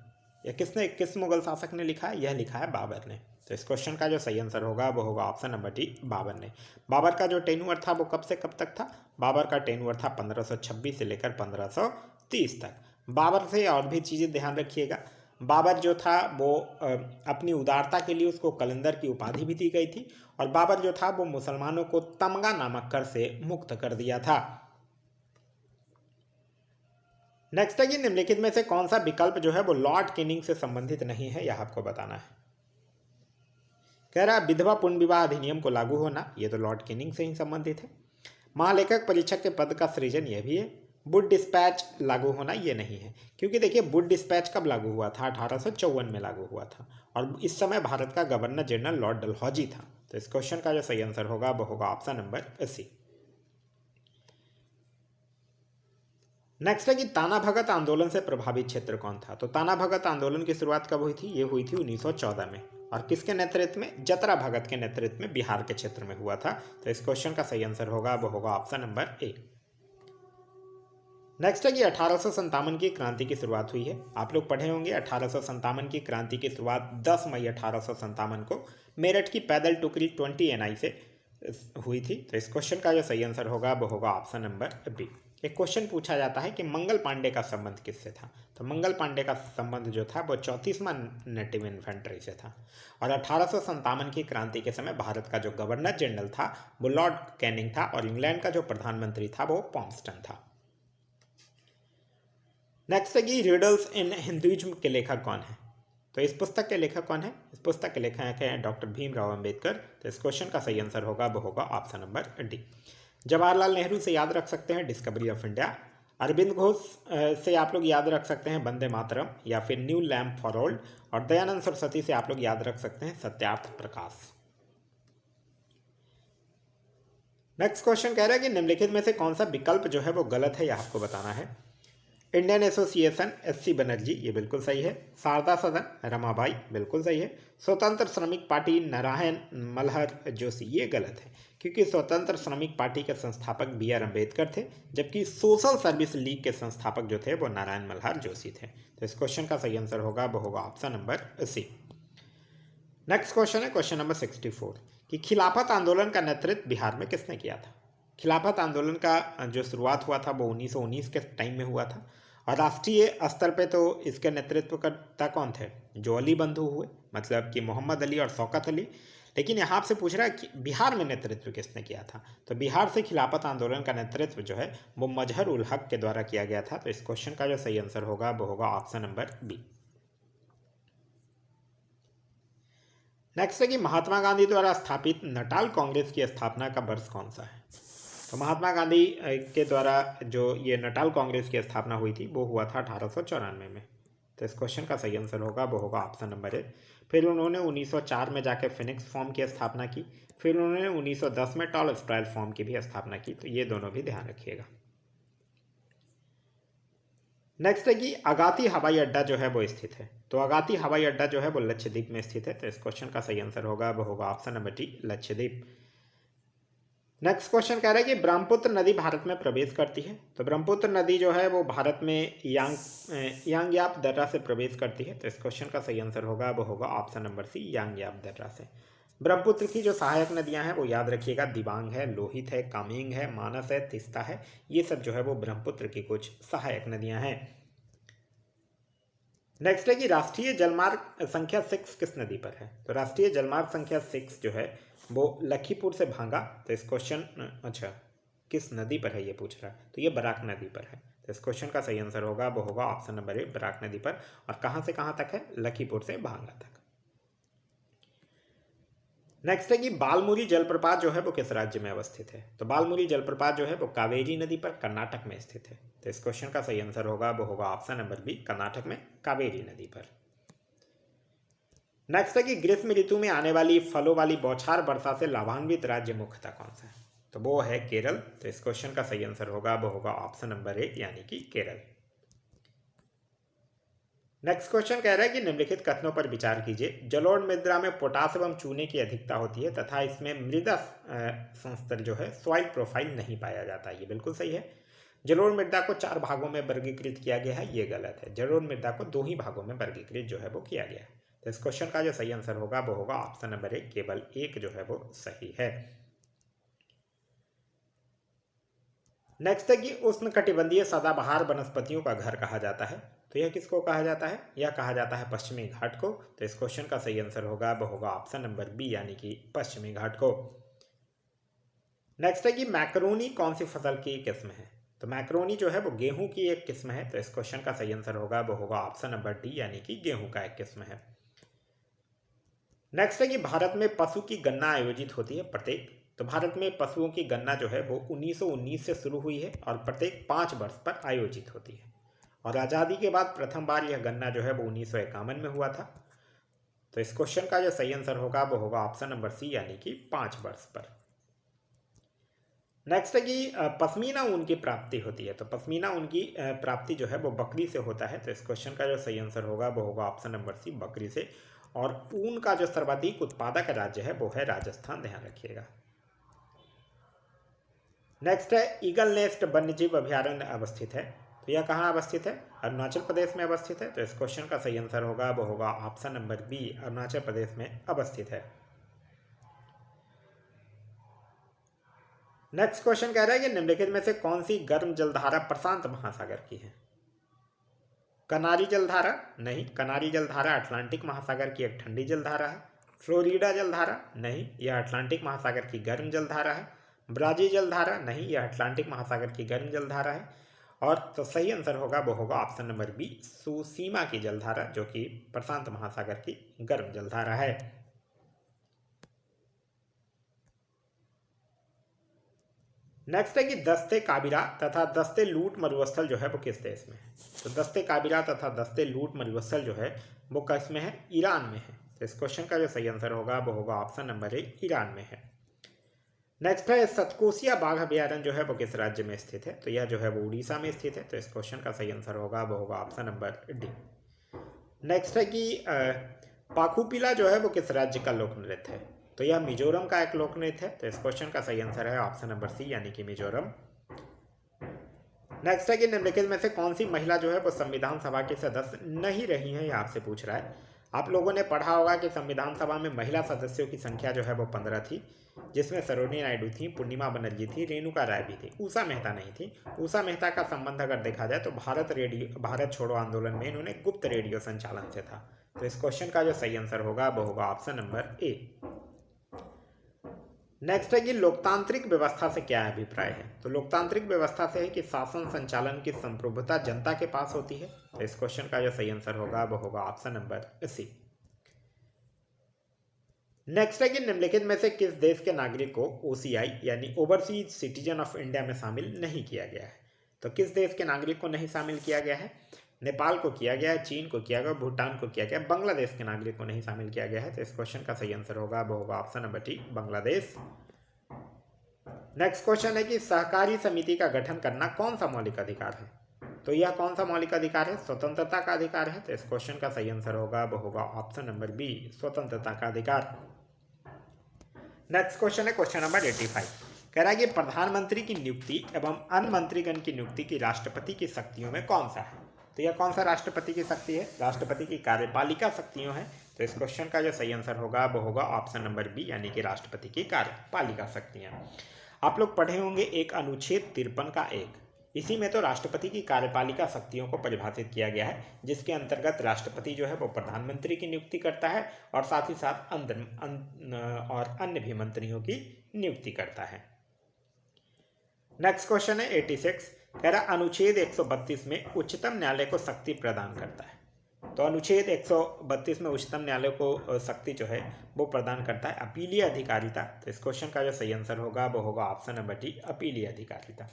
यह किस मुगल शासक ने लिखा है? यह लिखा है बाबर ने। तो इस क्वेश्चन का जो सही आंसर होगा वो होगा ऑप्शन नंबर डी, बाबर ने। बाबर का जो टेन्यूअर था वो कब से कब तक था? बाबर का टेन्यूअर था 1526 से लेकर 1530 तक। बाबर से और भी चीज़ें ध्यान रखिएगा। बाबर जो था वो अपनी उदारता के लिए उसको कलंदर की उपाधि भी दी गई थी, और बाबर जो था वो मुसलमानों को तमगा नामक कर से मुक्त कर दिया था। नेक्स्ट है कि निम्नलिखित में से कौन सा विकल्प जो है वो लॉर्ड कैनिंग से संबंधित नहीं है, यह आपको बताना है। कह रहा है विधवा पुण्य विवाह अधिनियम को लागू होना, ये तो लॉर्ड कैनिंग से ही संबंधित है। महालेखक परीक्षक के पद का सृजन, यह भी है। वुड डिस्पैच लागू होना, ये नहीं है, क्योंकि देखिए वुड डिस्पैच कब लागू हुआ था? 1854 में लागू हुआ था, और इस समय भारत का गवर्नर जनरल लॉर्ड डलहौजी था। तो इस क्वेश्चन का जो सही आंसर होगा वो होगा ऑप्शन नंबर सी। नेक्स्ट है कि ताना भगत आंदोलन से प्रभावित क्षेत्र कौन था? तो ताना भगत आंदोलन की शुरुआत कब हुई थी? ये हुई थी 1914 में, और किसके नेतृत्व में? जतरा भगत के नेतृत्व में बिहार के क्षेत्र में हुआ था। तो इस क्वेश्चन का सही आंसर होगा वो होगा ऑप्शन नंबर ए। नेक्स्ट है कि 1857 की क्रांति की शुरुआत हुई है। आप लोग पढ़े होंगे 1857 की क्रांति की शुरुआत 10 मई 1857 को मेरठ की पैदल टुकड़ी 20 NI से हुई थी। तो इस क्वेश्चन का जो सही आंसर होगा वो होगा ऑप्शन नंबर बी। एक क्वेश्चन पूछा जाता है कि मंगल पांडे का संबंध किससे था? तो मंगल पांडे का संबंध जो था वो 34वां नेटिव इन्फेंट्री से था, और 1857 की क्रांति के समय भारत का जो गवर्नर जनरल था वो लॉर्ड कैनिंग था, और इंग्लैंड का जो प्रधानमंत्री था वो पॉम्पस्टन था। नेक्स्ट है कि रिडल्स इन हिंदुइज्म के लेखक कौन है? तो इस पुस्तक के लेखक कौन है? इस पुस्तक के लेखक हैं डॉक्टर भीमराव अंबेडकर। तो इस क्वेश्चन का सही आंसर होगा वो होगा option number D. Jawaharlal Nehru से याद रख सकते हैं discovery of India. Arvind Ghosh से आप लोग याद रख सकते हैं वंदे मातरम या फिर न्यू लैम्प फॉर ओल्ड, और दयानंद सरस्वती से आप लोग याद रख सकते हैं सत्यार्थ प्रकाश। नेक्स्ट क्वेश्चन कह रहा है कि निम्नलिखित में से कौन सा विकल्प जो है वो गलत है, यह आपको बताना है। इंडियन एसोसिएशन SC बनर्जी, ये बिल्कुल सही है। शारदा सदन रमाबाई, बिल्कुल सही है। स्वतंत्र श्रमिक पार्टी नारायण मल्हर जोशी, ये गलत है, क्योंकि स्वतंत्र श्रमिक पार्टी के संस्थापक BR अम्बेडकर थे, जबकि सोशल सर्विस लीग के संस्थापक जो थे वो नारायण मल्हर जोशी थे। तो इस क्वेश्चन का सही आंसर होगा वो होगा option number C. Next question है क्वेश्चन नंबर 64 कि खिलाफत आंदोलन का नेतृत्व बिहार में किसने किया था? खिलाफत आंदोलन का जो शुरुआत हुआ था वो 1919 के टाइम में हुआ था, और राष्ट्रीय स्तर पे तो इसके नेतृत्व करता कौन थे? जो अली बंधु हुए, मतलब कि मोहम्मद अली और शौकत अली। लेकिन यहाँ आपसे पूछ रहा है कि बिहार में नेतृत्व किसने किया था? तो बिहार से खिलाफत आंदोलन का नेतृत्व जो है वो मजहर उल हक के द्वारा किया गया था। तो इस क्वेश्चन का जो सही आंसर होगा वो होगा ऑप्शन नंबर बी। नेक्स्ट है कि महात्मा गांधी द्वारा स्थापित नटाल कांग्रेस की स्थापना का वर्ष कौन सा है? तो महात्मा गांधी के द्वारा जो ये नटाल कांग्रेस की स्थापना हुई थी वो हुआ था 1894 में। तो इस क्वेश्चन का सही आंसर होगा वो होगा ऑप्शन नंबर ए। फिर उन्होंने 1904 में जाके फिनिक्स फॉर्म की स्थापना की, फिर उन्होंने 1910 में टॉलस्टॉय फॉर्म की भी स्थापना की। तो ये दोनों भी ध्यान रखिएगा। नेक्स्ट है कि अगाती हवाई अड्डा जो है वो स्थित है। तो अगाती हवाई अड्डा जो है वो लक्षद्वीप में स्थित है। तो इस क्वेश्चन का सही आंसर होगा वो होगा option number D, Lakshadweep. Next question कह रहा है कि ब्रह्मपुत्र नदी भारत में प्रवेश करती है। तो ब्रह्मपुत्र नदी जो है वो भारत में यांगयाप दर्रा से प्रवेश करती है। तो इस क्वेश्चन का सही आंसर होगा वो होगा ऑप्शन नंबर सी, यांगयाप दर्रा से। ब्रह्मपुत्र की जो सहायक नदियां हैं वो याद रखिएगा, दिबांग है, लोहित है, कामेंग है, मानस है, तीस्ता है। ये सब जो है वो ब्रह्मपुत्र की कुछ सहायक नदियां हैं। नेक्स्ट है कि राष्ट्रीय जलमार्ग संख्या 6 किस नदी पर है? तो राष्ट्रीय जलमार्ग संख्या 6 जो है वो लखीपुर से भांगा। तो इस क्वेश्चन, अच्छा किस नदी पर है ये पूछ रहा है, तो ये बराक नदी पर है। तो इस क्वेश्चन का सही आंसर होगा वो होगा ऑप्शन नंबर ए, बराक नदी पर। और कहाँ से कहाँ तक है? लखीपुर से भांगा तक। नेक्स्ट है कि बालमुरी जलप्रपात जो है वो किस राज्य में अवस्थित है? तो बालमुरी जलप्रपात जो है वो कावेरी नदी पर कर्नाटक में स्थित है। तो इस क्वेश्चन का सही आंसर होगा वो होगा ऑप्शन नंबर बी, कर्नाटक में कावेरी नदी पर। नेक्स्ट है कि ग्रीष्म ऋतु में आने वाली फलों वाली बौछार वर्षा से लाभान्वित राज्य मुख्यतः कौन सा है? तो वो है केरल। तो इस क्वेश्चन का सही आंसर होगा वो होगा ऑप्शन नंबर ए, यानी कि केरल। नेक्स्ट क्वेश्चन कह रहा है कि निम्नलिखित कथनों पर विचार कीजिए। जलोढ़ मृदा में पोटास एवं चूने की अधिकता होती है तथा इसमें मृदा संस्तर जो है सॉइल प्रोफाइल नहीं पाया जाता। ये बिल्कुल सही है। जलोढ़ मृदा को 4 भागों में वर्गीकृत किया गया है, ये गलत है। जलोढ़ मृदा को 2 ही भागों में वर्गीकृत जो है वो किया गया है। तो इस क्वेश्चन का जो सही आंसर होगा वो होगा ऑप्शन नंबर ए, केवल एक जो है वो सही है। नेक्स्ट है कि उष्णकटिबंधीय सदाबहार वनस्पतियों का घर कहा जाता है। तो यह किसको कहा जाता है? यह कहा जाता है पश्चिमी घाट को। तो इस क्वेश्चन का सही आंसर होगा वो होगा ऑप्शन नंबर बी, यानी कि पश्चिमी घाट को। नेक्स्ट है कि मैक्रोनी कौन सी फसल की किस्म है? तो मैक्रोनी जो है वो गेहूं की एक किस्म है। तो इस क्वेश्चन का सही आंसर होगा वो होगा ऑप्शन नंबर डी, यानी कि गेहूं का एक किस्म है। नेक्स्ट है कि भारत में पशु की गणना आयोजित होती है प्रत्येक। तो भारत में पशुओं की गणना जो है वो 1919 से शुरू हुई है और प्रत्येक 5 वर्ष पर आयोजित होती है। और आज़ादी के बाद प्रथम बार यह गणना जो है वो 1951 में हुआ था। तो इस क्वेश्चन का जो सही आंसर होगा वो होगा ऑप्शन नंबर सी, यानी कि 5 वर्ष पर। नेक्स्ट है कि पश्मीना ऊन की प्राप्ति होती है। तो पश्मीना ऊन की प्राप्ति जो है वो बकरी से होता है। तो इस क्वेश्चन का जो सही आंसर होगा वो होगा ऑप्शन नंबर सी, बकरी से। और ऊन का जो सर्वाधिक उत्पादक राज्य है वो है राजस्थान, ध्यान रखिएगा। नेक्स्ट है ईगल नेस्ट वन्यजीव अभ्यारण्य अवस्थित है। तो यह कहाँ अवस्थित है? अरुणाचल प्रदेश में अवस्थित है। तो इस क्वेश्चन का सही आंसर होगा वो होगा option number B, Arunachal Pradesh में अवस्थित है। नेक्स्ट क्वेश्चन कह रहा है कि निम्नलिखित में से कौन सी गर्म जलधारा प्रशांत महासागर की है? कनारी जलधारा? नहीं, कनारी जलधारा अटलांटिक महासागर की एक ठंडी जलधारा है। फ्लोरिडा जलधारा? नहीं, यह अटलांटिक महासागर की गर्म जलधारा है। ब्राजील जलधारा? नहीं, यह अटलांटिक महासागर की गर्म जलधारा है। और तो सही आंसर होगा वो होगा ऑप्शन नंबर बी, सुसीमा की जलधारा, जो कि प्रशांत महासागर की गर्म जलधारा है। नेक्स्ट है कि दस्ते काबिरा तथा दस्ते लूट मरुस्थल जो है वो किस देश में है? तो दस्ते काबिरा तथा दस्ते लूट मरुस्थल जो है वो किस में है? ईरान में है। तो इस क्वेश्चन का जो सही आंसर होगा वो होगा ऑप्शन नंबर ए, ईरान में है। नेक्स्ट है सतकोसिया बाघ अभ्यारण्य जो है वो किस राज्य में स्थित है? तो यह जो है वो उड़ीसा में स्थित है। तो इस क्वेश्चन का सही आंसर होगा वो होगा ऑप्शन नंबर डी। नेक्स्ट है कि पाखुपिला जो है वो किस राज्य का लोक नृत्य है? तो यह मिजोरम का एक लोक नृत्य है। तो इस क्वेश्चन का सही आंसर है ऑप्शन नंबर सी, यानी कि मिजोरम। नेक्स्ट है कि निम्नलिखित में से कौन सी महिला जो है वो संविधान सभा की सदस्य नहीं रही है, ये आपसे पूछ रहा है। आप लोगों ने पढ़ा होगा कि संविधान सभा में महिला सदस्यों की संख्या जो है वो 15 थी, जिसमें सरोजिनी नायडू थी, पूर्णिमा बनर्जी थी, रेणुका राय भी थी, उषा मेहता नहीं थी। उषा मेहता का संबंध अगर देखा जाए तो भारत छोड़ो आंदोलन में इन्होंने गुप्त रेडियो संचालन से था। तो इस क्वेश्चन का जो सही आंसर होगा वो होगा ऑप्शन नंबर ए। नेक्स्ट है कि लोकतांत्रिक व्यवस्था से क्या अभिप्राय है? तो लोकतांत्रिक व्यवस्था से है कि शासन संचालन की संप्रभुता जनता के पास होती है। तो इस क्वेश्चन का जो सही आंसर होगा वो होगा ऑप्शन नंबर सी। नेक्स्ट है कि निम्नलिखित में से किस देश के नागरिक को OCI यानी ओवरसीज सिटीजन ऑफ इंडिया में शामिल नहीं किया गया है? तो किस देश के नागरिक को नहीं शामिल किया गया है? नेपाल को किया गया है, चीन को किया गया, भूटान को किया गया, बांग्लादेश के नागरिक को नहीं शामिल किया गया है। तो इस क्वेश्चन का सही आंसर होगा वो होगा option number D, Bangladesh. Next question है कि सहकारी समिति का गठन करना कौन सा मौलिक अधिकार है? तो यह कौन सा मौलिक अधिकार है? स्वतंत्रता का अधिकार है। तो इस क्वेश्चन का सही आंसर होगा वो होगा ऑप्शन नंबर बी, स्वतंत्रता का अधिकार। नेक्स्ट क्वेश्चन है क्वेश्चन नंबर 85। कह रहा है कि प्रधानमंत्री की नियुक्ति एवं अन्य मंत्रीगण की नियुक्ति की राष्ट्रपति की शक्तियों में कौन सा है? तो यह कौन सा राष्ट्रपति की शक्ति है? राष्ट्रपति की कार्यपालिका शक्तियों है। तो इस क्वेश्चन का जो सही आंसर होगा वो होगा ऑप्शन नंबर बी, यानी कि राष्ट्रपति की कार्यपालिका शक्तियां। आप लोग पढ़े होंगे एक अनुच्छेद 53 का एक, इसी में तो राष्ट्रपति की कार्यपालिका शक्तियों को परिभाषित किया गया है, जिसके अंतर्गत राष्ट्रपति जो है वो प्रधानमंत्री की नियुक्ति करता है और साथ ही साथ और अन्य भी मंत्रियों की नियुक्ति करता है। नेक्स्ट क्वेश्चन है 86, कह रहा अनुच्छेद 132 में उच्चतम न्यायालय को शक्ति प्रदान करता है। तो अनुच्छेद 132 में उच्चतम न्यायालय को शक्ति जो है वो प्रदान करता है अपीलीय अधिकारिता। तो इस क्वेश्चन का जो सही आंसर होगा वो होगा ऑप्शन नंबर डी, अपीलीय अधिकारिता।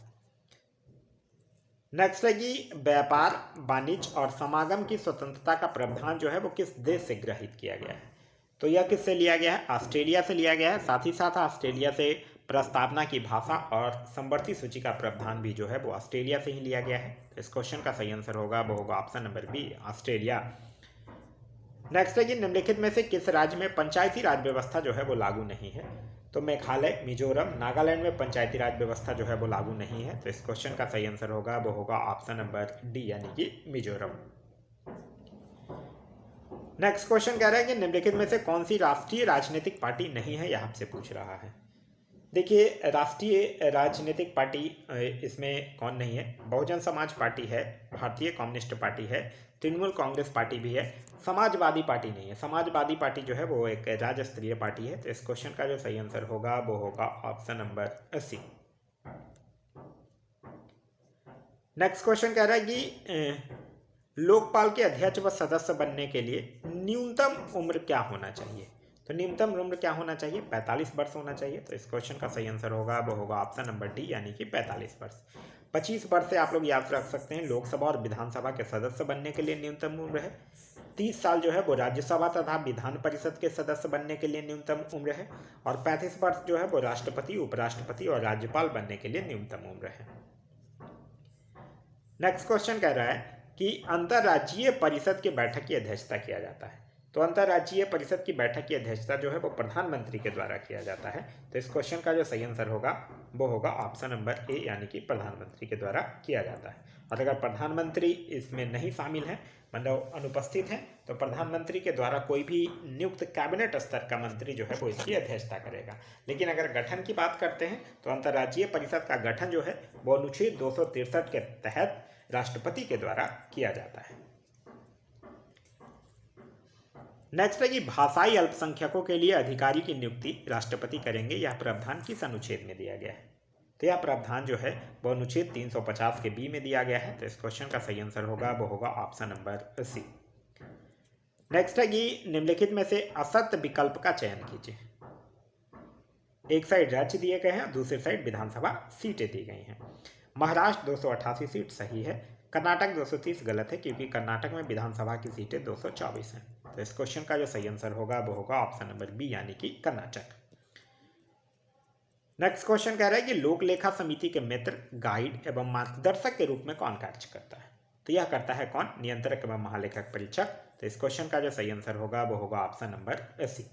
नेक्स्ट है कि व्यापार, वाणिज्य और समागम की स्वतंत्रता का प्रावधान जो है वो किस देश से ग्रहित किया गया है। तो यह किससे लिया गया है? ऑस्ट्रेलिया से लिया गया है। साथ ही साथ ऑस्ट्रेलिया से प्रस्तावना की भाषा और संवर्ती सूची का प्रावधान भी जो है वो ऑस्ट्रेलिया से ही लिया गया है। इस क्वेश्चन का सही आंसर होगा वो होगा option number B, Australia. Next है कि निम्नलिखित में से किस राज्य में पंचायती राज व्यवस्था जो है वो लागू नहीं है। तो मेघालय, मिजोरम, नागालैंड में पंचायती राज व्यवस्था जो है वो लागू नहीं है। तो इस क्वेश्चन का सही आंसर होगा वो होगा ऑप्शन नंबर डी, यानी कि मिजोरम। नेक्स्ट क्वेश्चन कह रहा है कि निम्नलिखित में से कौन सी राष्ट्रीय राजनीतिक पार्टी नहीं है, यह आपसे पूछ रहा है। देखिए राष्ट्रीय राजनीतिक पार्टी इसमें कौन नहीं है? बहुजन समाज पार्टी है, भारतीय कम्युनिस्ट पार्टी है, तृणमूल कांग्रेस पार्टी भी है, समाजवादी पार्टी नहीं है। समाजवादी पार्टी जो है वो एक राज्य स्तरीय पार्टी है। तो इस क्वेश्चन का जो सही आंसर होगा वो होगा option number C. Next question कह रहा है कि लोकपाल के अध्यक्ष व सदस्य बनने के लिए न्यूनतम उम्र क्या होना चाहिए। तो न्यूनतम उम्र क्या होना चाहिए? 45 वर्ष होना चाहिए। तो इस क्वेश्चन का सही आंसर होगा वो होगा ऑप्शन नंबर डी, यानी कि 45 वर्ष। 25 वर्ष से आप लोग याद रख सकते हैं लोकसभा और विधानसभा के सदस्य बनने के लिए न्यूनतम उम्र है। 30 साल जो है वो राज्यसभा तथा विधान परिषद के सदस्य बनने के लिए न्यूनतम उम्र है। और 35 वर्ष जो है वो राष्ट्रपति, उपराष्ट्रपति और राज्यपाल बनने के लिए न्यूनतम उम्र है। नेक्स्ट क्वेश्चन कह रहा है कि अंतर्राज्यीय परिषद की बैठक की अध्यक्षता किया जाता है। तो अंतर्राज्यीय परिषद की बैठक की अध्यक्षता जो है वो प्रधानमंत्री के द्वारा किया जाता है। तो इस क्वेश्चन का जो सही आंसर होगा वो होगा ऑप्शन नंबर ए, यानी कि प्रधानमंत्री के द्वारा किया जाता है। और अगर प्रधानमंत्री इसमें नहीं शामिल है, मतलब अनुपस्थित है, तो प्रधानमंत्री के द्वारा कोई भी नियुक्त कैबिनेट स्तर का मंत्री जो है वो इसकी अध्यक्षता करेगा। लेकिन अगर गठन की बात करते हैं तो अंतर्राज्यीय परिषद का गठन जो है वो अनुच्छेद 263 के तहत राष्ट्रपति के द्वारा किया जाता है। नेक्स्ट है कि भाषाई अल्पसंख्यकों के लिए अधिकारी की नियुक्ति राष्ट्रपति करेंगे, यह प्रावधान किस अनुच्छेद में दिया गया है। तो यह प्रावधान जो है वो अनुच्छेद 350 के बी में दिया गया है। तो इस क्वेश्चन का सही आंसर होगा वो होगा ऑप्शन नंबर सी। नेक्स्ट है कि निम्नलिखित में से असत्य विकल्प का चयन कीजिए। एक साइड राज्य दिए गए हैं, दूसरी साइड विधानसभा सीटें दी गई हैं। महाराष्ट्र 288 सीट सही है, कर्नाटक 230 गलत है, क्योंकि कर्नाटक में विधानसभा की सीटें 224 हैं। तो इस क्वेश्चन का जो सही आंसर होगा वो होगा ऑप्शन नंबर बी, यानी कि कर्नाटक। नेक्स्ट क्वेश्चन कह रहा है कि लोक लेखा समिति के मित्र, गाइड एवं मार्गदर्शक के रूप में कौन कार्य करता है। तो यह करता है कौन? नियंत्रक एवं महालेखक परीक्षक। तो इस क्वेश्चन का जो सही आंसर होगा वो होगा ऑप्शन नंबर सी।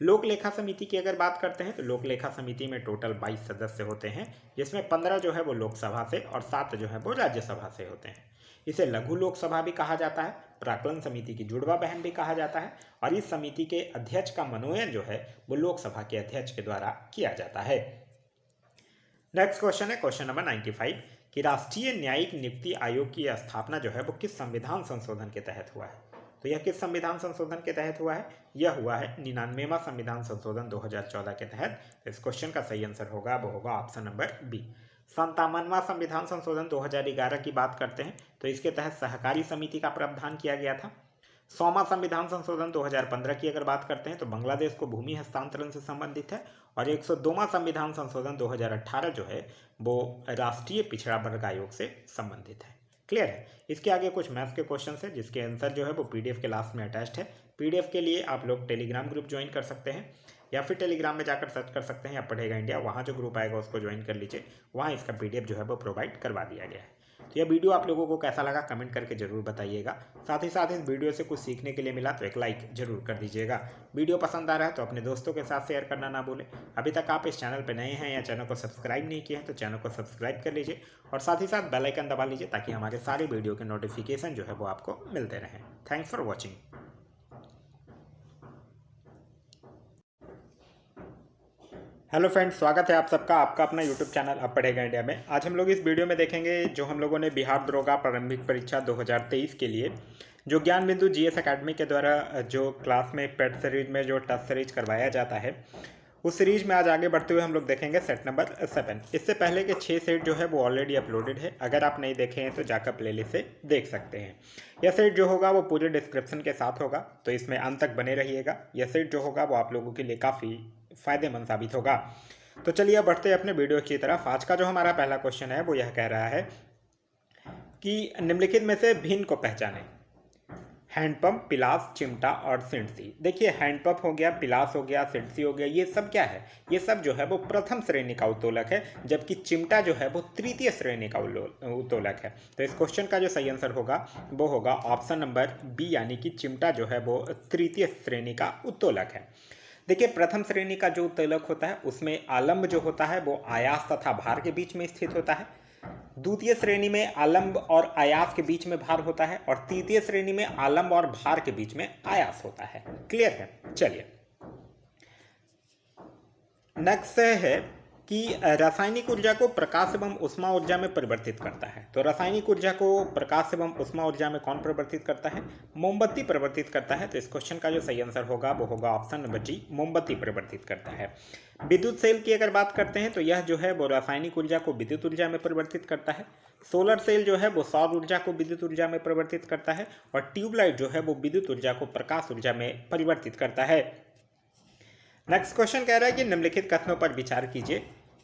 लोक लेखा समिति की अगर बात करते हैं तो लोक लेखा समिति में टोटल 22 सदस्य होते हैं, जिसमें 15 जो है वो लोकसभा से और 7 जो है वो राज्यसभा से होते हैं। इसे लघु लोकसभा भी कहा जाता है, प्राक्कलन समिति की जुड़वा बहन भी कहा जाता है। और इस समिति के अध्यक्ष का मनोनयन जो है वो लोकसभा के अध्यक्ष के द्वारा किया जाता है। नेक्स्ट क्वेश्चन है क्वेश्चन नंबर 95 कि राष्ट्रीय न्यायिक नियुक्ति आयोग की स्थापना जो है वो किस संविधान संशोधन के तहत हुआ है। तो यह किस संविधान संशोधन के तहत हुआ है? यह हुआ है 99वां संविधान संशोधन 2014 के तहत। इस क्वेश्चन का सही आंसर होगा वो होगा ऑप्शन नंबर बी। 57वां संविधान संशोधन 2011 की बात करते हैं तो इसके तहत सहकारी समिति का प्रावधान किया गया था। 100वां संविधान संशोधन 2015 की अगर बात करते हैं तो बांग्लादेश को भूमि हस्तांतरण से संबंधित है। और 102वां संविधान संशोधन 2018 जो है वो राष्ट्रीय पिछड़ा वर्ग आयोग से संबंधित है। क्लियर है? इसके आगे कुछ मैथ्स के क्वेश्चन है जिसके आंसर जो है वो पीडीएफ के लास्ट में अटैच्ड है। पीडीएफ के लिए आप लोग टेलीग्राम ग्रुप ज्वाइन कर सकते हैं या फिर टेलीग्राम में जाकर सर्च कर सकते हैं या पढ़ेगा इंडिया, वहाँ जो ग्रुप आएगा उसको ज्वाइन कर लीजिए। वहाँ इसका पीडीएफ जो है वो प्रोवाइड करवा दिया गया है। तो यह वीडियो आप लोगों को कैसा लगा कमेंट करके जरूर बताइएगा। साथ ही साथ इस वीडियो से कुछ सीखने के लिए मिला तो एक लाइक जरूर कर दीजिएगा। वीडियो पसंद आ रहा है तो अपने दोस्तों के साथ शेयर करना ना भूलें। अभी तक आप इस चैनल पर नए हैं या चैनल को सब्सक्राइब नहीं किए हैं तो चैनल को सब्सक्राइब कर लीजिए और साथ ही साथ बेल आइकन दबा लीजिए ताकि हमारे सारे वीडियो के नोटिफिकेशन जो है वो आपको मिलते रहें। Thanks for watching. Hello friends, स्वागत है आप सबका आपका अपना यूट्यूब चैनल अब पढ़ेगा इंडिया में। आज हम लोग इस वीडियो में देखेंगे जो हम लोगों ने बिहार दरोगा प्रारंभिक परीक्षा 2023 के लिए जो ज्ञान बिंदु जीएस एकेडमी के द्वारा जो क्लास में पेट सीरीज में जो टेस्ट सीरीज करवाया जाता है, उस सीरीज में आज आगे बढ़ते हुए हम लोग देखेंगे सेट नंबर 7। इससे पहले के 6 सेट जो है वो ऑलरेडी अपलोडेड है। अगर आप नहीं देखे हैं तो जाकर प्लेलिस्ट से देख सकते हैं। यह सेट जो होगा वो पूरे डिस्क्रिप्शन के साथ होगा, तो इसमें अंत तक बने रहिएगा। यह सेट जो होगा वो आप लोगों के लिए काफ़ी फायदेमंद साबित होगा। तो चलिए बढ़ते हैं अपने वीडियो की तरफ। आज का जो हमारा पहला क्वेश्चन है वो यह कह रहा है कि निम्नलिखित में से भिन्न को पहचानें। हैंडपंप, पिलास, चिमटा और सिंटसी। देखिए, हैंडपंप हो गया, पिलास हो गया, सिंटसी हो गया, ये सब क्या है? ये सब जो है वो प्रथम श्रेणी का उत्तोलक है, जबकि चिमटा जो है वो तृतीय श्रेणी का उत्तोलक है। तो इस क्वेश्चन का जो सही आंसर होगा वो होगा ऑप्शन नंबर बी, यानी कि चिमटा जो है वो तृतीय श्रेणी का उत्तोलक है। देखिए, प्रथम श्रेणी का जो उत्तोलक होता है उसमें आलंब जो होता है वो आयास तथा भार के बीच में स्थित होता है। द्वितीय श्रेणी में आलंब और आयास के बीच में भार होता है, और तृतीय श्रेणी में आलंब और भार के बीच में आयास होता है। क्लियर है? चलिए, नेक्स्ट है कि रासायनिक ऊर्जा को प्रकाश एवं ऊष्मा ऊर्जा में परिवर्तित करता है। तो रासायनिक ऊर्जा को प्रकाश एवं ऊष्मा ऊर्जा में कौन परिवर्तित करता है? मोमबत्ती परिवर्तित करता है। तो इस क्वेश्चन का जो सही आंसर होगा वो होगा ऑप्शन नंबर जी, मोमबत्ती परिवर्तित करता है। विद्युत सेल की अगर बात करते हैं तो यह जो है वो रासायनिक ऊर्जा को विद्युत ऊर्जा में परिवर्तित करता है। सोलर सेल जो है वो सौर ऊर्जा को विद्युत ऊर्जा में परिवर्तित करता है, और ट्यूबलाइट जो है वो विद्युत ऊर्जा को प्रकाश ऊर्जा में परिवर्तित करता है। नेक्स्ट क्वेश्चन कह रहा है कि निम्नलिखित कथनों पर विचार कीजिए।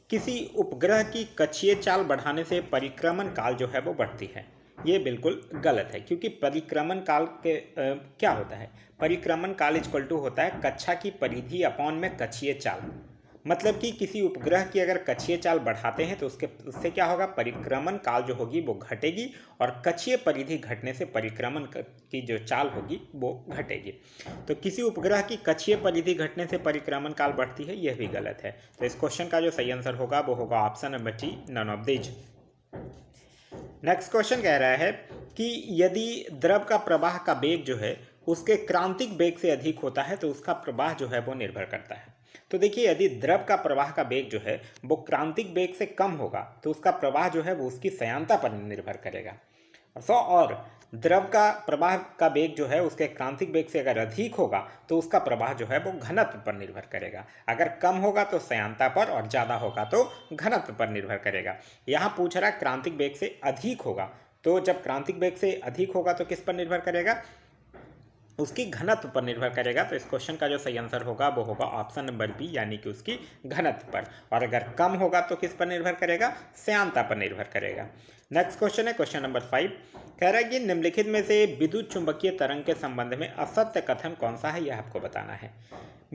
किसी उपग्रह की कक्षीय चाल बढ़ाने से परिक्रमण काल जो है वो बढ़ती है। ये बिल्कुल गलत है, क्योंकि परिक्रमण काल के क्या होता है? परिक्रमण काल इक्वल टू होता है कक्षा की परिधि अपॉन में कक्षीय चाल। मतलब कि किसी उपग्रह की अगर कक्षीय चाल बढ़ाते हैं तो उससे क्या होगा? परिक्रमण काल जो होगी वो घटेगी, और कक्षीय परिधि घटने से परिक्रमण की जो चाल होगी वो घटेगी। तो किसी उपग्रह की कक्षीय परिधि घटने से परिक्रमण काल बढ़ती है, यह भी गलत है। तो इस क्वेश्चन का जो सही आंसर होगा वो होगा option number D, none of these. Next question कह रहा है कि यदि द्रव का प्रवाह का वेग जो है उसके क्रांतिक वेग से अधिक होता है तो उसका प्रवाह जो है वो निर्भर करता है। तो देखिए, यदि द्रव का प्रवाह का वेग जो है वो क्रांतिक वेग से कम होगा तो उसका प्रवाह जो है वो उसकी श्यानता पर निर्भर करेगा। और द्रव का प्रवाह का वेग जो है उसके क्रांतिक वेग से अगर अधिक होगा तो उसका प्रवाह जो है वो घनत्व पर निर्भर करेगा। अगर कम होगा तो श्यानता पर, और ज़्यादा होगा तो घनत्व पर निर्भर करेगा। यहाँ पूछ रहा है क्रांतिक वेग से अधिक होगा, तो जब क्रांतिक वेग से अधिक होगा तो किस पर निर्भर करेगा? उसकी घनत्व पर निर्भर करेगा। तो इस क्वेश्चन का जो सही आंसर होगा वो होगा ऑप्शन नंबर बी, यानी कि उसकी घनत्व पर। और अगर कम होगा तो किस पर निर्भर करेगा? श्यानता पर निर्भर करेगा। नेक्स्ट क्वेश्चन है क्वेश्चन नंबर 5। कह रहा है कि निम्नलिखित में से विद्युत चुंबकीय तरंग के संबंध में असत्य कथन कौन सा है, यह आपको बताना है।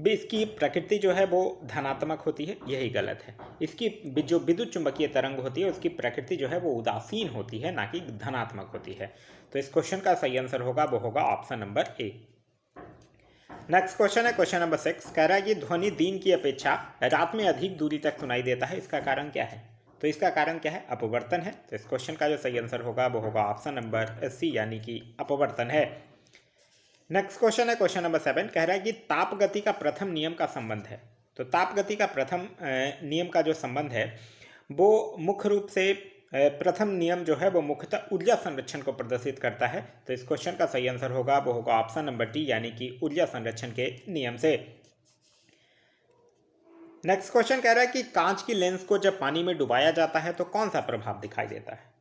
इसकी प्रकृति जो है वो धनात्मक होती है, यही गलत है। इसकी जो विद्युत चुंबकीय तरंग होती है उसकी प्रकृति जो है वो उदासीन होती है, ना कि धनात्मक होती है। तो इस क्वेश्चन का सही आंसर होगा वो होगा option number A. Next question है क्वेश्चन नंबर 6। कह रहा है कि ध्वनि दिन की अपेक्षा रात में अधिक दूरी तक सुनाई देता है, इसका कारण क्या है? तो इसका कारण क्या है? अपवर्तन है। तो इस क्वेश्चन का जो सही आंसर होगा वो होगा ऑप्शन नंबर सी, यानी कि अपवर्तन है। नेक्स्ट क्वेश्चन है क्वेश्चन नंबर 7। कह रहा है कि ताप गति का प्रथम नियम का संबंध है। तो ताप गति का प्रथम नियम का जो संबंध है वो मुख्य रूप से प्रथम नियम जो है वो मुख्यतः ऊर्जा संरक्षण को प्रदर्शित करता है। तो इस क्वेश्चन का सही आंसर होगा वो होगा ऑप्शन नंबर डी, यानी कि ऊर्जा संरक्षण के नियम से। नेक्स्ट क्वेश्चन कह रहा है कि कांच की लेंस को जब पानी में डुबाया जाता है तो कौन सा प्रभाव दिखाई देता है?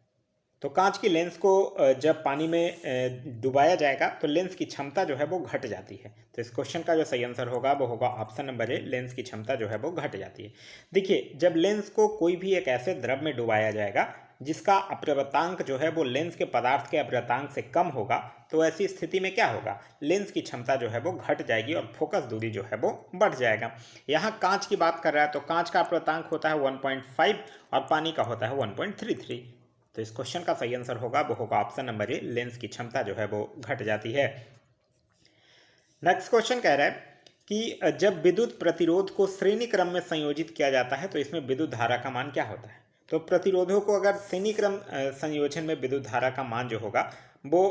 तो कांच की लेंस को जब पानी में डुबाया जाएगा तो लेंस की क्षमता जो है वो घट जाती है। तो इस क्वेश्चन का जो सही आंसर होगा वो होगा ऑप्शन नंबर ए, लेंस की क्षमता जो है वो घट जाती है। देखिए, जब लेंस को कोई भी एक ऐसे द्रव में डुबाया जाएगा जिसका अपवर्तांक जो है वो लेंस के पदार्थ के अपवर्तांक से कम होगा, तो ऐसी स्थिति में क्या होगा? लेंस की क्षमता जो है वो घट जाएगी और फोकस दूरी जो है वो बढ़ जाएगा। यहाँ कांच की बात कर रहा है तो कांच का अपवर्तांक होता है 1.5 और पानी का होता है 1.33। तो इस क्वेश्चन का सही आंसर होगा वो होगा ऑप्शन नंबर ए, लेंस की क्षमता जो है वो घट जाती है। नेक्स्ट क्वेश्चन कह रहा है कि जब विद्युत प्रतिरोध को श्रेणी क्रम में संयोजित किया जाता है तो इसमें विद्युत धारा का मान क्या होता है? तो प्रतिरोधों को अगर श्रेणी क्रम संयोजन में विद्युत धारा का मान जो होगा वो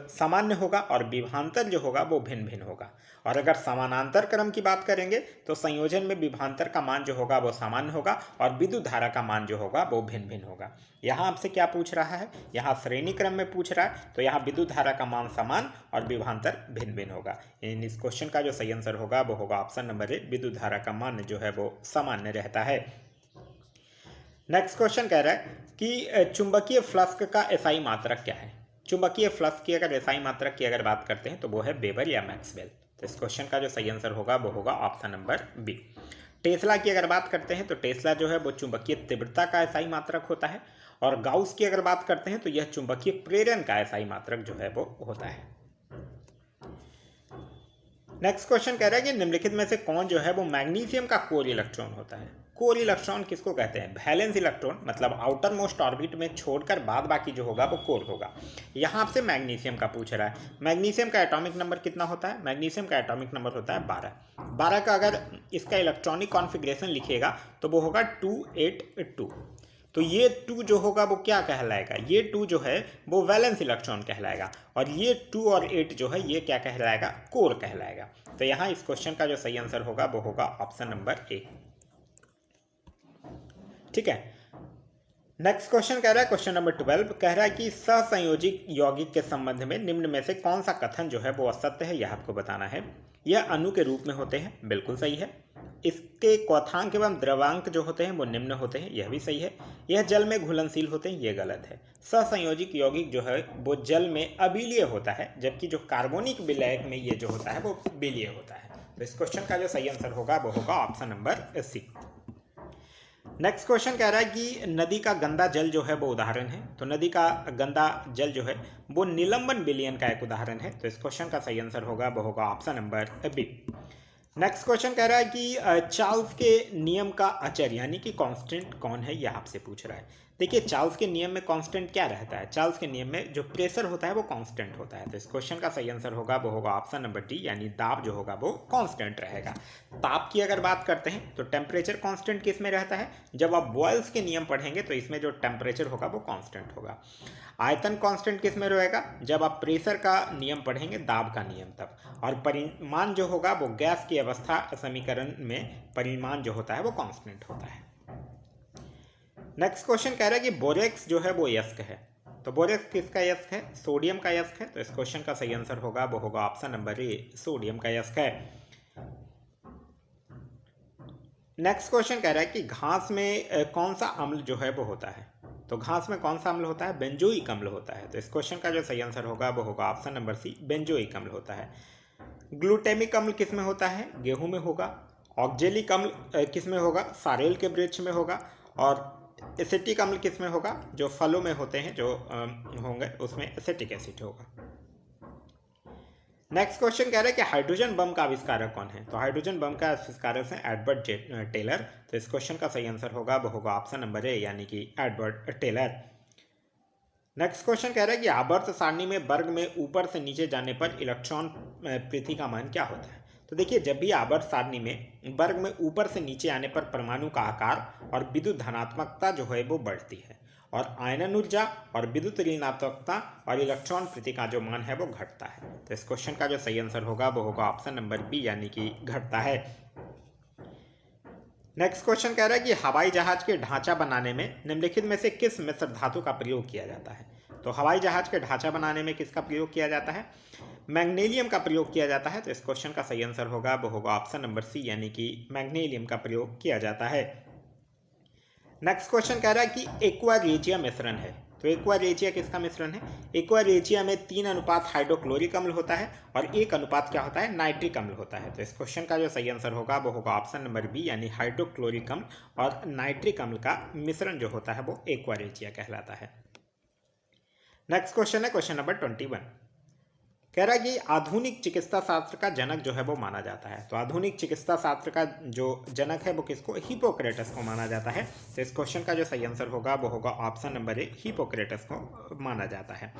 सामान्य होगा और विभवांतर जो होगा वो भिन्न भिन्न होगा। और अगर समानांतर क्रम की बात करेंगे तो संयोजन में विभवांतर का मान जो होगा वो सामान्य होगा और विद्युत धारा का मान जो होगा वो भिन्न भिन्न होगा। यहाँ आपसे क्या पूछ रहा है, यहाँ श्रेणी क्रम में पूछ रहा है, तो यहाँ विद्युत धारा का मान समान और विभवांतर भिन्न भिन्न होगा। इस क्वेश्चन का जो सही आंसर होगा वो होगा ऑप्शन नंबर ए, विद्युत धारा का मान जो है वो सामान्य रहता है। नेक्स्ट क्वेश्चन कह रहा है कि चुंबकीय फ्लक्स का एसआई मात्रक क्या है। चुंबकीय फ्लक्स की अगर एसआई मात्रक की अगर बात करते हैं तो वो है वेबर या मैक्सवेल। तो इस क्वेश्चन का जो सही आंसर होगा वो होगा ऑप्शन नंबर बी। टेस्ला की अगर बात करते हैं तो टेस्ला जो है वो चुंबकीय तीव्रता का एसआई मात्रक होता है। और गाउस की अगर बात करते हैं तो यह चुंबकीय प्रेरण का एसआई मात्रक जो है वो होता है। नेक्स्ट क्वेश्चन कह रहा है कि निम्नलिखित में से कौन जो है वो मैग्नीशियम का कोर इलेक्ट्रॉन होता है। कोर इलेक्ट्रॉन किसको कहते हैं, वैलेंस इलेक्ट्रॉन, मतलब आउटर मोस्ट ऑर्बिट में छोड़कर बाद बाकी जो होगा वो कोर होगा। यहाँ आपसे मैग्नीशियम का पूछ रहा है। मैग्नीशियम का एटॉमिक नंबर कितना होता है, मैग्नीशियम का एटॉमिक नंबर होता है 12। 12 का अगर इसका इलेक्ट्रॉनिक कॉन्फ़िगरेशन लिखिएगा तो वो होगा 282। तो ये 2 जो होगा वो क्या कहलाएगा, ये 2 जो है वो वैलेंस इलेक्ट्रॉन कहलाएगा और ये 2 और 8 जो है ये क्या कहलाएगा, कोर कहलाएगा। तो यहाँ इस क्वेश्चन का जो सही आंसर होगा वो होगा ऑप्शन नंबर ए। ठीक है, नेक्स्ट क्वेश्चन कह रहा है, क्वेश्चन नंबर 12 कह रहा है कि सहसंयोजिक यौगिक के संबंध में निम्न में से कौन सा कथन जो है वो असत्य है, यह आपको बताना है। यह अणु के रूप में होते हैं, बिल्कुल सही है। इसके क्वथांक एवं द्रवांक जो होते हैं वो निम्न होते हैं, यह भी सही है। यह जल में घुलनशील होते हैं, यह गलत है। सहसंयोजिक यौगिक जो है वो जल में अबिलीय होता है, जबकि जो कार्बोनिक विलयक में ये जो होता है वो बिलीय होता है। तो इस क्वेश्चन का जो सही आंसर होगा वो होगा option number C. Next question कह रहा है कि नदी का गंदा जल जो है वो उदाहरण है। तो नदी का गंदा जल जो है वो निलंबन विलयन का एक उदाहरण है। तो इस क्वेश्चन का सही आंसर होगा वो होगा option number B. Next question कह रहा है कि चार्ल्स के नियम का अचर यानी कि कांस्टेंट कौन है, यह आपसे पूछ रहा है। देखिए चार्ल्स के नियम में कांस्टेंट क्या रहता है, चार्ल्स के नियम में जो प्रेशर होता है वो कांस्टेंट होता है। तो इस क्वेश्चन का सही आंसर होगा वो होगा ऑप्शन नंबर डी, यानी दाब जो होगा वो कांस्टेंट रहेगा। ताप की अगर बात करते हैं तो टेम्परेचर कांस्टेंट किस में रहता है, जब आप बॉयल्स के नियम पढ़ेंगे तो इसमें जो टेम्परेचर होगा वो कांस्टेंट होगा। आयतन कांस्टेंट किस में रहेगा, जब आप प्रेशर का नियम पढ़ेंगे, दाब का नियम तब। और परिमाण जो होगा वो गैस की अवस्था समीकरण में परिमाण जो होता है वो कांस्टेंट होता है। नेक्स्ट क्वेश्चन कह रहा है कि बोरेक्स जो है वो यस्क है। तो बोरेक्स किसका यस्क है, सोडियम का यस्क है। तो इस क्वेश्चन का सही आंसर होगा वो होगा ऑप्शन नंबर ए, सोडियम का यस्क है। नेक्स्ट क्वेश्चन कह रहा है कि घास में कौन सा अम्ल जो है वो होता है। तो घास में कौन सा अम्ल होता है, बेंजोइक अम्ल होता है। तो इस क्वेश्चन का जो सही आंसर होगा वो होगा ऑप्शन नंबर सी, बेंजोइक अम्ल होता है। ग्लूटेमिक अम्ल किस में होता है, गेहूं में होगा। ऑक्जेलिक अम्ल किस में होगा, सारेल के वृक्ष में होगा। और एसिटिक अम्ल किस में होगा, जो फलों में होते हैं जो होंगे उसमें एसिटिक एसिड होगा। नेक्स्ट क्वेश्चन कह रहा है कि हाइड्रोजन बम का आविष्कारक कौन है। तो हाइड्रोजन बम का आविष्कारक है एडवर्ड टेलर। तो इस क्वेश्चन का सही आंसर होगा वो होगा ऑप्शन नंबर ए, यानी कि एडवर्ड टेलर। नेक्स्ट क्वेश्चन कह रहा है कि आवर्त सारणी में वर्ग में ऊपर से नीचे जाने पर इलेक्ट्रॉन पृथ्वी का मान क्या होता है। तो देखिए जब भी आवर्त सारणी में वर्ग में ऊपर से नीचे आने पर परमाणु का आकार और विद्युत धनात्मकता जो है वो बढ़ती है, और आयनन ऊर्जा और विद्युत ऋणात्मकता और इलेक्ट्रॉन प्रति का जो मान है वो घटता है। तो इस क्वेश्चन का जो सही आंसर होगा वो होगा ऑप्शन नंबर बी, यानी कि घटता है। नेक्स्ट क्वेश्चन कह रहा है कि हवाई जहाज के ढांचा बनाने में निम्नलिखित में से किस मिश्र धातु का प्रयोग किया जाता है। तो हवाई जहाज के ढांचा बनाने में किसका प्रयोग किया जाता है, मैग्नीशियम का प्रयोग किया जाता है। तो इस क्वेश्चन का सही आंसर होगा वो होगा ऑप्शन नंबर सी, यानी कि मैग्नीशियम का प्रयोग किया जाता है। नेक्स्ट क्वेश्चन कह रहा है कि एक्वा रेजिया मिश्रण है। तो एक्वा रेजिया किसका मिश्रण है, एक्वा रेजिया में 3 अनुपात हाइड्रोक्लोरिक अम्ल होता है और 1 अनुपात क्या होता है, नाइट्रिक अम्ल होता है। तो इस क्वेश्चन का जो सही आंसर होगा वो होगा ऑप्शन नंबर बी, यानी हाइड्रोक्लोरिक अम्ल और नाइट्रिक अम्ल का मिश्रण जो होता है वो एक्वा रेजिया कहलाता है। नेक्स्ट क्वेश्चन है क्वेश्चन नंबर 21, कह रहा है कि आधुनिक चिकित्सा शास्त्र का जनक जो है वो माना जाता है। तो आधुनिक चिकित्सा शास्त्र का जो जनक है वो किसको, हिपोक्रेटस को माना जाता है। तो इस क्वेश्चन का जो सही आंसर होगा वो होगा ऑप्शन नंबर ए, हिपोक्रेटस को माना जाता है।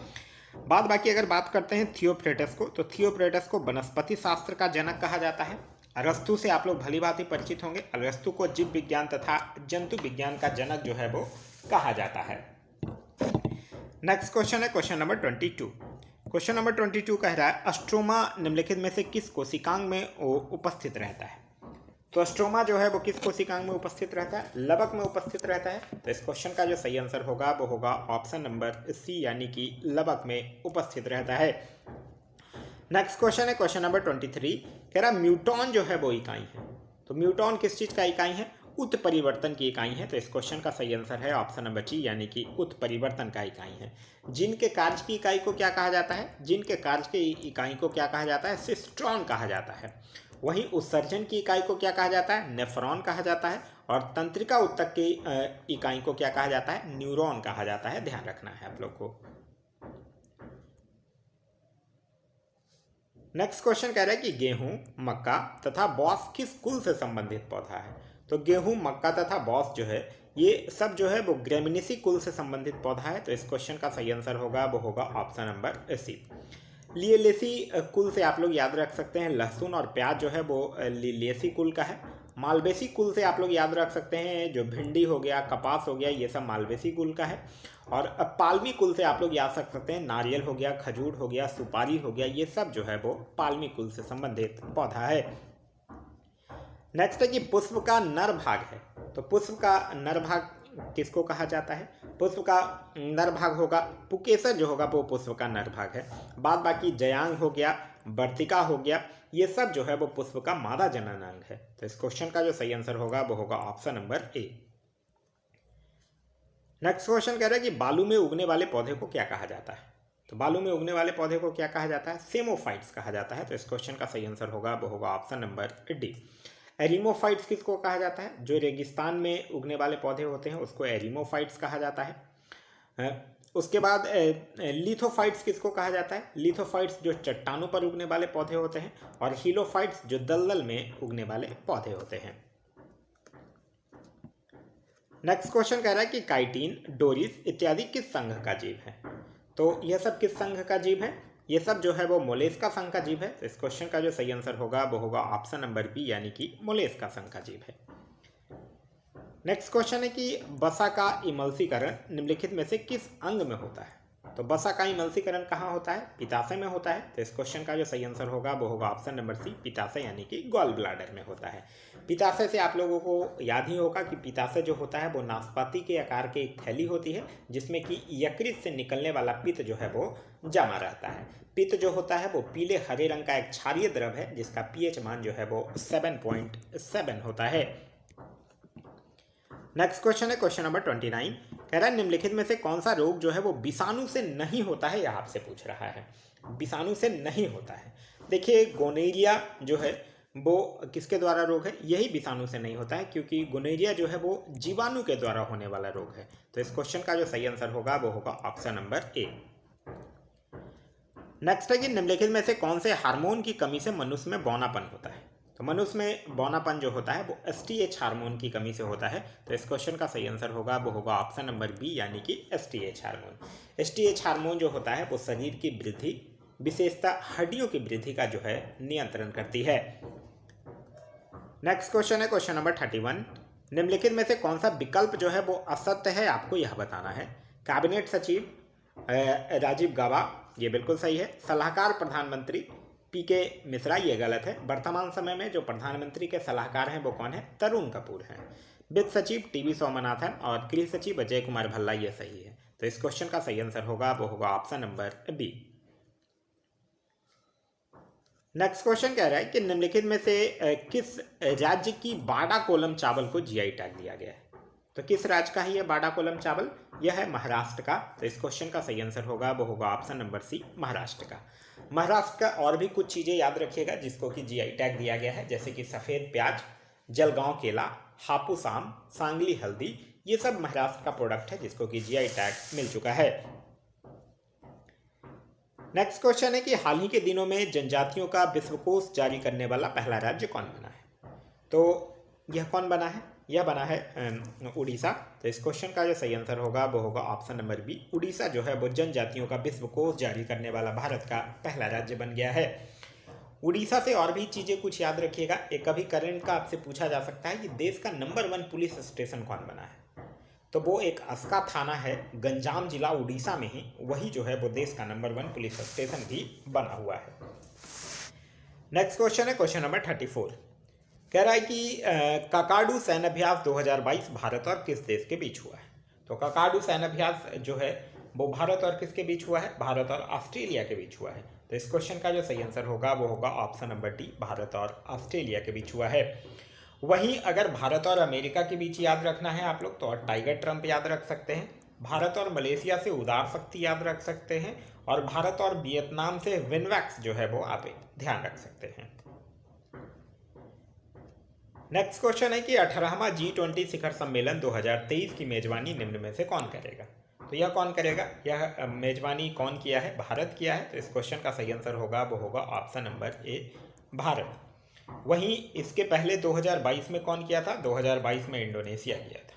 बाद बाकी अगर बात करते हैं थियोफ्रेटस को, तो थियोफ्रेटस को वनस्पति शास्त्र का जनक कहा जाता है। अरस्तु से आप लोग भली भांति परिचित होंगे। अरस्तु को जीव विज्ञान तथा जंतु विज्ञान का जनक जो है वो कहा जाता है। नेक्स्ट क्वेश्चन है क्वेश्चन नंबर 22, क्वेश्चन नंबर 22 कह रहा है स्ट्रोमा निम्नलिखित में से किस कोशिकांग में उपस्थित रहता है। तो स्ट्रोमा जो है वो किस कोशिकांग में उपस्थित रहता है, लवक में उपस्थित रहता है। तो इस क्वेश्चन का जो सही आंसर होगा वो होगा ऑप्शन नंबर सी यानी कि लवक में उपस्थित रहता है। नेक्स्ट क्वेश्चन है क्वेश्चन नंबर 23 कह रहा म्यूटॉन जो है वो इकाई है। तो म्यूटॉन किस चीज का इकाई है, उत्परिवर्तन की इकाई है। तो इस क्वेश्चन का सही आंसर है ऑप्शन नंबर सी यानी कि उत्परिवर्तन का इकाई है। जिन के कार्य की इकाई को क्या कहा जाता है, जिन के कार्य की इकाई को क्या कहा जाता है, सिस्ट्रॉन कहा जाता है। वहीं उत्सर्जन की इकाई को क्या कहा जाता है, नेफ्रॉन कहा जाता है। और तंत्रिका उत्तक की इकाई को क्या कहा जाता है, न्यूरॉन कहा जाता है। ध्यान रखना है आप लोग को। नेक्स्ट क्वेश्चन कह रहा है कि गेहूं, मक्का तथा बॉस किस कुल से संबंधित पौधा है। तो गेहूं, मक्का तथा बॉस जो है ये सब जो है वो ग्रेमिनेसी कुल से संबंधित पौधा है। तो इस क्वेश्चन का सही आंसर होगा वो होगा ऑप्शन नंबर सी। लिलिएसी कुल से आप लोग याद रख सकते हैं लहसुन और प्याज जो है वो लिलिएसी कुल का है। मालवेसी कुल से आप लोग याद रख सकते हैं जो भिंडी हो गया, कपास हो गया, ये सब मालवेसी कुल का है। और पालमी कुल से आप लोग याद रख सकते हैं नारियल हो गया, खजूर हो गया, सुपारी हो गया, ये सब जो है वो पालमी कुल से संबंधित पौधा है। नेक्स्ट है कि पुष्प का नर भाग है। तो पुष्प का नर भाग किसको कहा जाता है, पुष्प का नर भाग होगा पुकेसर जो होगा वो पुष्प का नर भाग है। बाद बाकी जयांग हो गया, वर्तिका हो गया, ये सब जो है वो पुष्प का मादा जननांग है। तो इस क्वेश्चन का जो सही आंसर होगा वो होगा option number A. Next question कह रहा है कि बालू में उगने वाले पौधे को क्या कहा जाता है। तो बालू में उगने वाले पौधे को क्या कहा जाता है, सेमोफाइट्स कहा जाता है। तो इस क्वेश्चन का सही आंसर होगा वो होगा ऑप्शन नंबर डी। एरिमोफाइट्स किसको कहा जाता है, जो रेगिस्तान में उगने वाले पौधे होते हैं उसको एरिमोफाइट्स कहा जाता है। उसके बाद लिथोफाइट्स किसको कहा जाता है, लिथोफाइट्स जो चट्टानों पर उगने वाले पौधे होते हैं। और हीलोफाइट्स जो दलदल में उगने वाले पौधे होते हैं। नेक्स्ट क्वेश्चन कह रहा है कि काइटिन, डोरिस इत्यादि किस संघ का जीव है। तो यह सब किस संघ का जीव है, ये सब जो है वो मोलेस्का संघ का जीव है। इस क्वेश्चन का जो सही आंसर होगा वो होगा ऑप्शन नंबर बी यानी कि मोलेस्का संघ का जीव है। नेक्स्ट क्वेश्चन है कि वसा का इमल्सीकरण निम्नलिखित में से किस अंग में होता है। तो वसा का इमल्सीकरण कहाँ होता है, पित्ताशय में होता है। तो इस क्वेश्चन का जो सही आंसर होगा वो होगा ऑप्शन नंबर सी, पित्ताशय यानी कि गॉल ब्लाडर में होता है। पित्ताशय से आप लोगों को याद ही होगा कि पित्ताशय जो होता है वो नाशपाती के आकार की एक थैली होती है जिसमें कि यकृत से निकलने वाला पित्त जो है वो जमा रहता है। पित्त जो होता है वो पीले हरे रंग का एक क्षारीय द्रव है जिसका पीएच मान जो है वो 7.7 होता है। नेक्स्ट क्वेश्चन है क्वेश्चन नंबर 29 कह रहा है निम्नलिखित में से कौन सा रोग जो है वो विषाणु से नहीं होता है, यह आपसे पूछ रहा है। विषाणु से नहीं होता है। देखिए गोनोरिया जो है वो किसके द्वारा रोग है, यही विषाणु से नहीं होता है क्योंकि गोनोरिया जो है वो जीवाणु के द्वारा होने वाला रोग है। तो इस क्वेश्चन का जो सही आंसर होगा वो होगा ऑप्शन नंबर ए। नेक्स्ट है कि निम्नलिखित में से कौन से हार्मोन की कमी से मनुष्य में बौनापन होता है। तो मनुष्य में बौनापन जो होता है वो एसटीएच हार्मोन की कमी से होता है। तो इस क्वेश्चन का सही आंसर होगा वो होगा ऑप्शन नंबर बी यानी कि एसटीएच हार्मोन। एसटीएच हार्मोन जो होता है वो शरीर की वृद्धि, विशेषतः हड्डियों की वृद्धि का जो है नियंत्रण करती है। नेक्स्ट क्वेश्चन है क्वेश्चन नंबर 31 निम्नलिखित में से कौन सा विकल्प जो है वो असत्य है, आपको यह बताना है। कैबिनेट सचिव राजीव गाबा, ये बिल्कुल सही है। सलाहकार प्रधानमंत्री पीके मिश्रा, ये गलत है। वर्तमान समय में जो प्रधानमंत्री के सलाहकार हैं वो कौन है, तरुण कपूर हैं। वित्त सचिव टीवी सोमनाथन और गृह सचिव अजय कुमार भल्ला, ये सही है। तो इस क्वेश्चन का सही आंसर होगा वो होगा option number B. Next question कह रहा है कि निम्नलिखित में से किस राज्य की बाड़ा कोलम चावल को जीआई टैग दिया गया है। तो किस राज्य का है यह बाड़ा कोलम चावल, यह है महाराष्ट्र का। तो इस क्वेश्चन का सही आंसर होगा वो होगा ऑप्शन नंबर सी, महाराष्ट्र का। महाराष्ट्र का और भी कुछ चीज़ें याद रखिएगा जिसको कि जीआई टैग दिया गया है, जैसे कि सफ़ेद प्याज, जलगांव केला, हापुस आम, सांगली हल्दी, ये सब महाराष्ट्र का प्रोडक्ट है जिसको कि जीआई टैग मिल चुका है। नेक्स्ट क्वेश्चन है कि हाल ही के दिनों में जनजातियों का विश्वकोश जारी करने वाला पहला राज्य कौन बना है। तो यह कौन बना है, यह बना है उड़ीसा। तो इस क्वेश्चन का जो सही आंसर होगा वो होगा ऑप्शन नंबर बी। उड़ीसा जो है वो जनजातियों का विश्वकोश जारी करने वाला भारत का पहला राज्य बन गया है। उड़ीसा से और भी चीज़ें कुछ याद रखिएगा। एक कभी करंट का आपसे पूछा जा सकता है कि देश का नंबर 1 पुलिस स्टेशन कौन बना है। तो वो एक अस्का थाना है, गंजाम जिला उड़ीसा में ही, वही जो है वो देश का नंबर 1 पुलिस स्टेशन भी बना हुआ है। नेक्स्ट क्वेश्चन है क्वेश्चन नंबर 34। कह रहा है कि काकाडू सैन्य अभ्यास 2022 भारत और किस देश के बीच हुआ है। तो काकाडू सैन्य अभ्यास जो है वो भारत और किसके बीच हुआ है, भारत और ऑस्ट्रेलिया के बीच हुआ है। तो इस क्वेश्चन का जो सही आंसर होगा वो होगा ऑप्शन नंबर डी, भारत और ऑस्ट्रेलिया के बीच हुआ है। वहीं अगर भारत और अमेरिका के बीच याद रखना है आप लोग तो टाइगर ट्रंप याद रख सकते हैं, भारत और मलेशिया से उदार शक्ति याद रख सकते हैं, और भारत और वियतनाम से विनवैक्स जो है वो आप ध्यान रख सकते हैं। नेक्स्ट क्वेश्चन है कि 18वां G20 शिखर सम्मेलन 2023 की मेजबानी निम्न में से कौन करेगा। तो यह कौन करेगा, यह मेजबानी कौन किया है, भारत किया है। तो इस क्वेश्चन का सही आंसर होगा वो होगा ऑप्शन नंबर ए, भारत। वहीं इसके पहले 2022 में कौन किया था, 2022 में इंडोनेशिया किया था।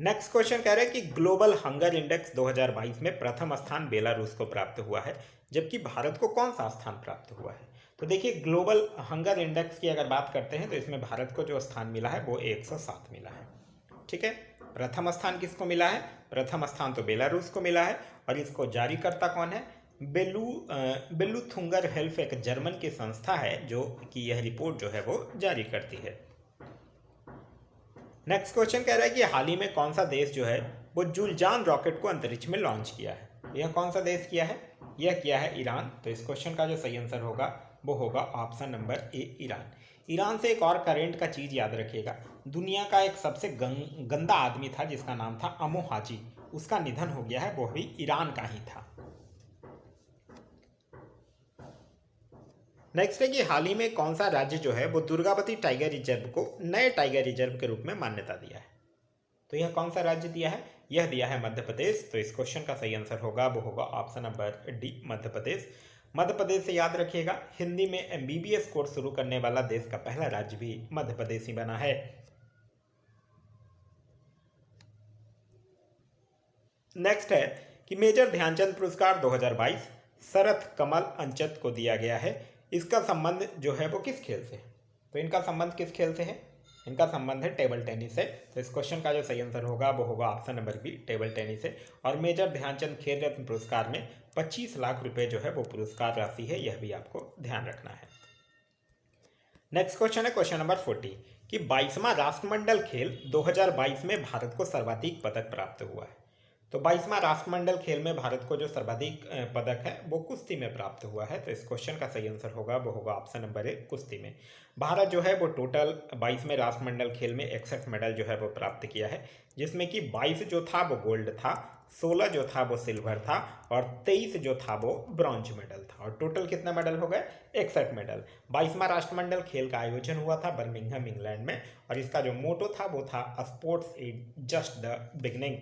नेक्स्ट क्वेश्चन कह रहा है कि ग्लोबल हंगर इंडेक्स 2022 में प्रथम स्थान बेलारूस को प्राप्त हुआ है, जबकि भारत को कौन सा स्थान प्राप्त हुआ है। तो देखिए ग्लोबल हंगर इंडेक्स की अगर बात करते हैं तो इसमें भारत को जो स्थान मिला है वो 107 मिला है। ठीक है, प्रथम स्थान किसको मिला है, प्रथम स्थान तो बेलारूस को मिला है, और इसको जारी करता कौन है, बेलूथुंगर हेल्फ एक जर्मन की संस्था है जो कि यह रिपोर्ट जो है वो जारी करती है। नेक्स्ट क्वेश्चन कह रहा है कि हाल ही में कौन सा देश जो है वो जुलजान रॉकेट को अंतरिक्ष में लॉन्च किया है। यह कौन सा देश किया है, यह किया है ईरान। तो इस क्वेश्चन का जो सही आंसर होगा वो होगा option number A, Iran. Iran से एक और करेंट का चीज़ याद रखिएगा, दुनिया का एक सबसे गंदा आदमी था जिसका नाम था अमो हाजी, उसका निधन हो गया है, वो भी ईरान का ही था। नेक्स्ट है कि हाल ही में कौन सा राज्य जो है वो दुर्गावती टाइगर रिजर्व को नए टाइगर रिजर्व के रूप में मान्यता दिया है। तो यह कौन सा राज्य दिया है, यह दिया है मध्य प्रदेश। तो इस क्वेश्चन का सही आंसर होगा वो होगा option number D, Madhya Pradesh. Madhya Pradesh से याद रखिएगा हिंदी में MBBS कोर्स शुरू करने वाला देश का पहला राज्य भी मध्य प्रदेश ही बना है। नेक्स्ट है कि मेजर ध्यानचंद पुरस्कार 2022 शरथ कमल अंचत को दिया गया है, इसका संबंध जो है वो किस खेल से है। तो इनका संबंध किस खेल से है, इनका संबंध है टेबल टेनिस से। तो इस क्वेश्चन का जो सही आंसर होगा वो होगा option number B, table tennis से। और मेजर ध्यानचंद खेल रत्न पुरस्कार में 25 लाख रुपए जो है वो पुरस्कार राशि है, यह भी आपको ध्यान रखना है। नेक्स्ट क्वेश्चन है क्वेश्चन नंबर 40 कि 22वां राष्ट्रमंडल खेल 2022 में भारत को सर्वाधिक पदक प्राप्त हुआ है। तो 22वां राष्ट्रमंडल खेल में भारत को जो सर्वाधिक पदक है वो कुश्ती में प्राप्त हुआ है। तो इस क्वेश्चन का सही आंसर होगा वो होगा ऑप्शन नंबर ए, कुश्ती में। भारत जो है वो टोटल 22वें राष्ट्रमंडल खेल में 61 मेडल जो है वो प्राप्त किया है, जिसमें कि 22 जो था वो गोल्ड था, 16 जो था वो सिल्वर था, और 23 जो था वो ब्रॉन्ज मेडल था, और टोटल कितने मेडल हो गए, 61 मेडल। 22वां राष्ट्रमंडल खेल का आयोजन हुआ था बर्मिंघम इंग्लैंड में, और इसका जो मोटो था वो था sports is just the beginning.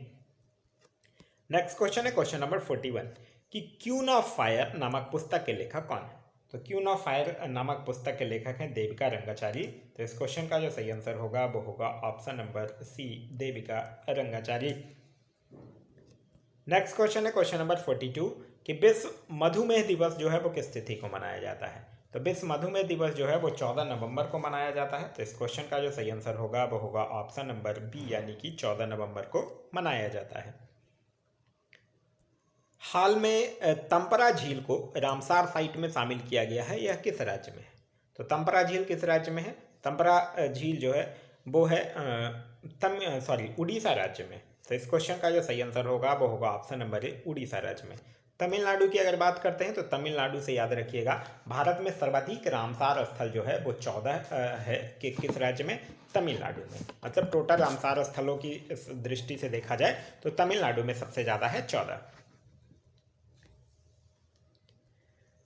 Next question है क्वेश्चन नंबर 41 कि क्यून ऑफ फायर नामक पुस्तक के लेखक कौन है। तो क्यून ऑफ फायर नामक पुस्तक के लेखक हैं देविका रंगाचारी। तो इस क्वेश्चन का जो सही आंसर होगा वो होगा option number C, Devika Rangachari. Next question है क्वेश्चन नंबर 42 कि विश्व मधुमेह दिवस जो है वो किस तिथि को मनाया जाता है। तो विश्व मधुमेह दिवस जो है वो 14 नवंबर को मनाया जाता है। तो इस क्वेश्चन का जो सही आंसर होगा वो होगा ऑप्शन नंबर बी, यानी कि 14 नवंबर को मनाया जाता है। हाल में तंपरा झील को रामसार साइट में शामिल किया गया है, यह किस राज्य में है। तो तंपरा झील किस राज्य में है, तंपरा झील जो है वो है उड़ीसा राज्य में। तो इस क्वेश्चन का जो सही आंसर होगा वो होगा ऑप्शन नंबर ए, उड़ीसा राज्य में। तमिलनाडु की अगर बात करते हैं तो तमिलनाडु से याद रखिएगा भारत में सर्वाधिक रामसार स्थल जो है वो 14 है, कि किस राज्य में, तमिलनाडु में। मतलब टोटल रामसार स्थलों की दृष्टि से देखा जाए तो तमिलनाडु में सबसे ज़्यादा है, 14।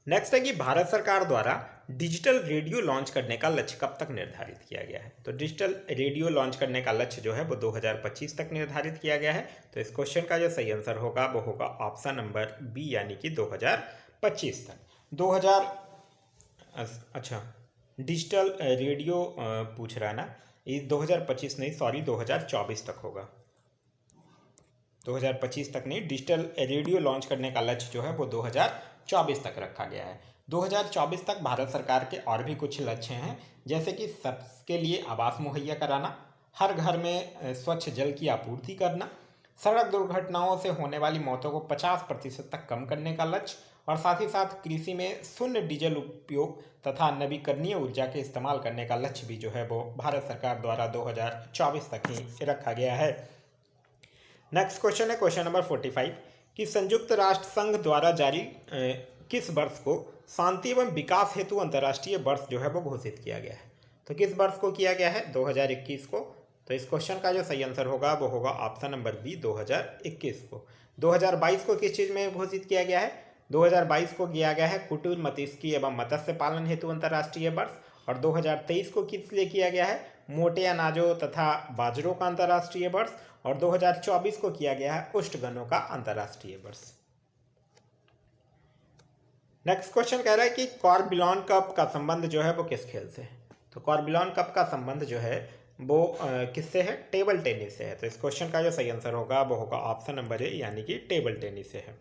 नेक्स्ट है कि भारत सरकार द्वारा डिजिटल रेडियो लॉन्च करने का लक्ष्य कब तक निर्धारित किया गया है। तो डिजिटल रेडियो लॉन्च करने का लक्ष्य जो है वो 2025 तक निर्धारित किया गया है। तो इस क्वेश्चन का जो सही आंसर होगा वो होगा ऑप्शन नंबर बी, यानी कि 2025 तक। अच्छा, डिजिटल रेडियो पूछ रहा है ना, ये 2025 नहीं, सॉरी 2024 तक होगा, 2025 तक नहीं। डिजिटल रेडियो लॉन्च करने का लक्ष्य जो है वो 2024 तक रखा गया है। 2024 तक भारत सरकार के और भी कुछ लक्ष्य हैं, जैसे कि सबके लिए आवास मुहैया कराना, हर घर में स्वच्छ जल की आपूर्ति करना, सड़क दुर्घटनाओं से होने वाली मौतों को 50% तक कम करने का लक्ष्य, और साथ ही साथ कृषि में शून्य डीजल उपयोग तथा नवीकरणीय ऊर्जा के इस्तेमाल करने का लक्ष्य भी जो है वो भारत सरकार द्वारा 2024 तक ही रखा गया है। नेक्स्ट क्वेश्चन है क्वेश्चन नंबर 45 कि संयुक्त राष्ट्र संघ द्वारा जारी किस वर्ष को शांति एवं विकास हेतु अंतर्राष्ट्रीय वर्ष जो है वो घोषित किया गया है। तो किस वर्ष को किया गया है? 2021 को। तो इस क्वेश्चन का जो सही आंसर होगा वो होगा ऑप्शन नंबर बी, 2021 को। 2022 को किस चीज़ में घोषित किया गया है? 2022 को किया गया है कुटीर मत्स्यिकी एवं मत्स्य पालन हेतु अंतर्राष्ट्रीय वर्ष। और 2023 को किस लिए किया गया है? मोटे अनाजों तथा बाजरों का अंतर्राष्ट्रीय वर्ष। और 2024 को किया गया है उष्णगनों का अंतर्राष्ट्रीय वर्ष। नेक्स्ट क्वेश्चन कह रहा है कि कॉर्बिलॉन कप का संबंध जो है वो किस खेल से है? तो कॉर्बिलॉन कप का संबंध जो है वो किससे है? टेबल टेनिस से है। तो इस क्वेश्चन का जो सही आंसर होगा वो होगा ऑप्शन नंबर ए, यानी कि टेबल टेनिस से है।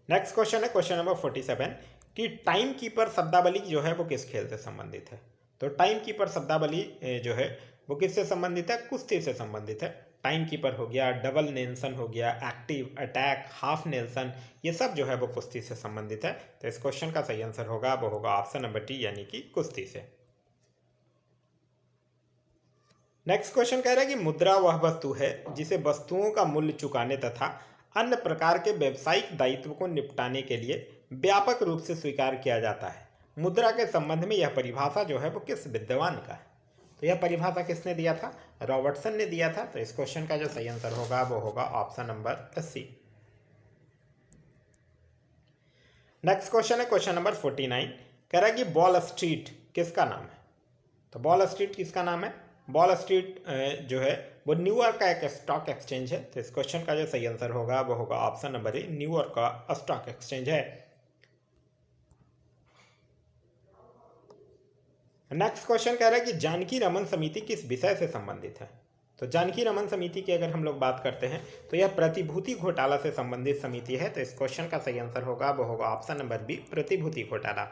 नेक्स्ट क्वेश्चन है क्वेश्चन नंबर 47 कि टाइम कीपर शब्दावली जो है वो किस खेल से संबंधित है? तो टाइम कीपर शब्दावली जो है वो किससे संबंधित है? कुश्ती से संबंधित है। टाइम कीपर हो गया, डबल नेल्सन हो गया, एक्टिव, अटैक, हाफ नेल्सन, ये सब जो है वो कुश्ती से संबंधित है। तो इस क्वेश्चन का सही आंसर होगा वो होगा ऑप्शन नंबर डी, यानी कि कुश्ती से। नेक्स्ट क्वेश्चन कह रहा है कि मुद्रा वह वस्तु है जिसे वस्तुओं का मूल्य चुकाने तथा अन्य प्रकार के व्यावसायिक दायित्व को निपटाने के लिए व्यापक रूप से स्वीकार किया जाता है। मुद्रा के संबंध में यह परिभाषा जो है वो किस विद्वान का है? तो यह परिभाषा किसने दिया था? रॉबर्टसन ने दिया था। तो इस क्वेश्चन का जो सही आंसर होगा वो होगा option number C. Next question है क्वेश्चन नंबर 49 कह रहा है कि वॉल स्ट्रीट किसका नाम है? तो वॉल स्ट्रीट किसका नाम है? वॉल स्ट्रीट जो है वो न्यूयॉर्क का एक स्टॉक एक्सचेंज है। तो इस क्वेश्चन का जो सही आंसर होगा वो होगा ऑप्शन नंबर ए, न्यूयॉर्क का स्टॉक एक्सचेंज है। नेक्स्ट क्वेश्चन कह रहा है कि जानकी रमन समिति किस विषय से संबंधित है? तो जानकी रमन समिति की अगर हम लोग बात करते हैं तो यह प्रतिभूति घोटाला से संबंधित समिति है। तो इस क्वेश्चन का सही आंसर होगा वो होगा ऑप्शन नंबर बी, प्रतिभूति घोटाला।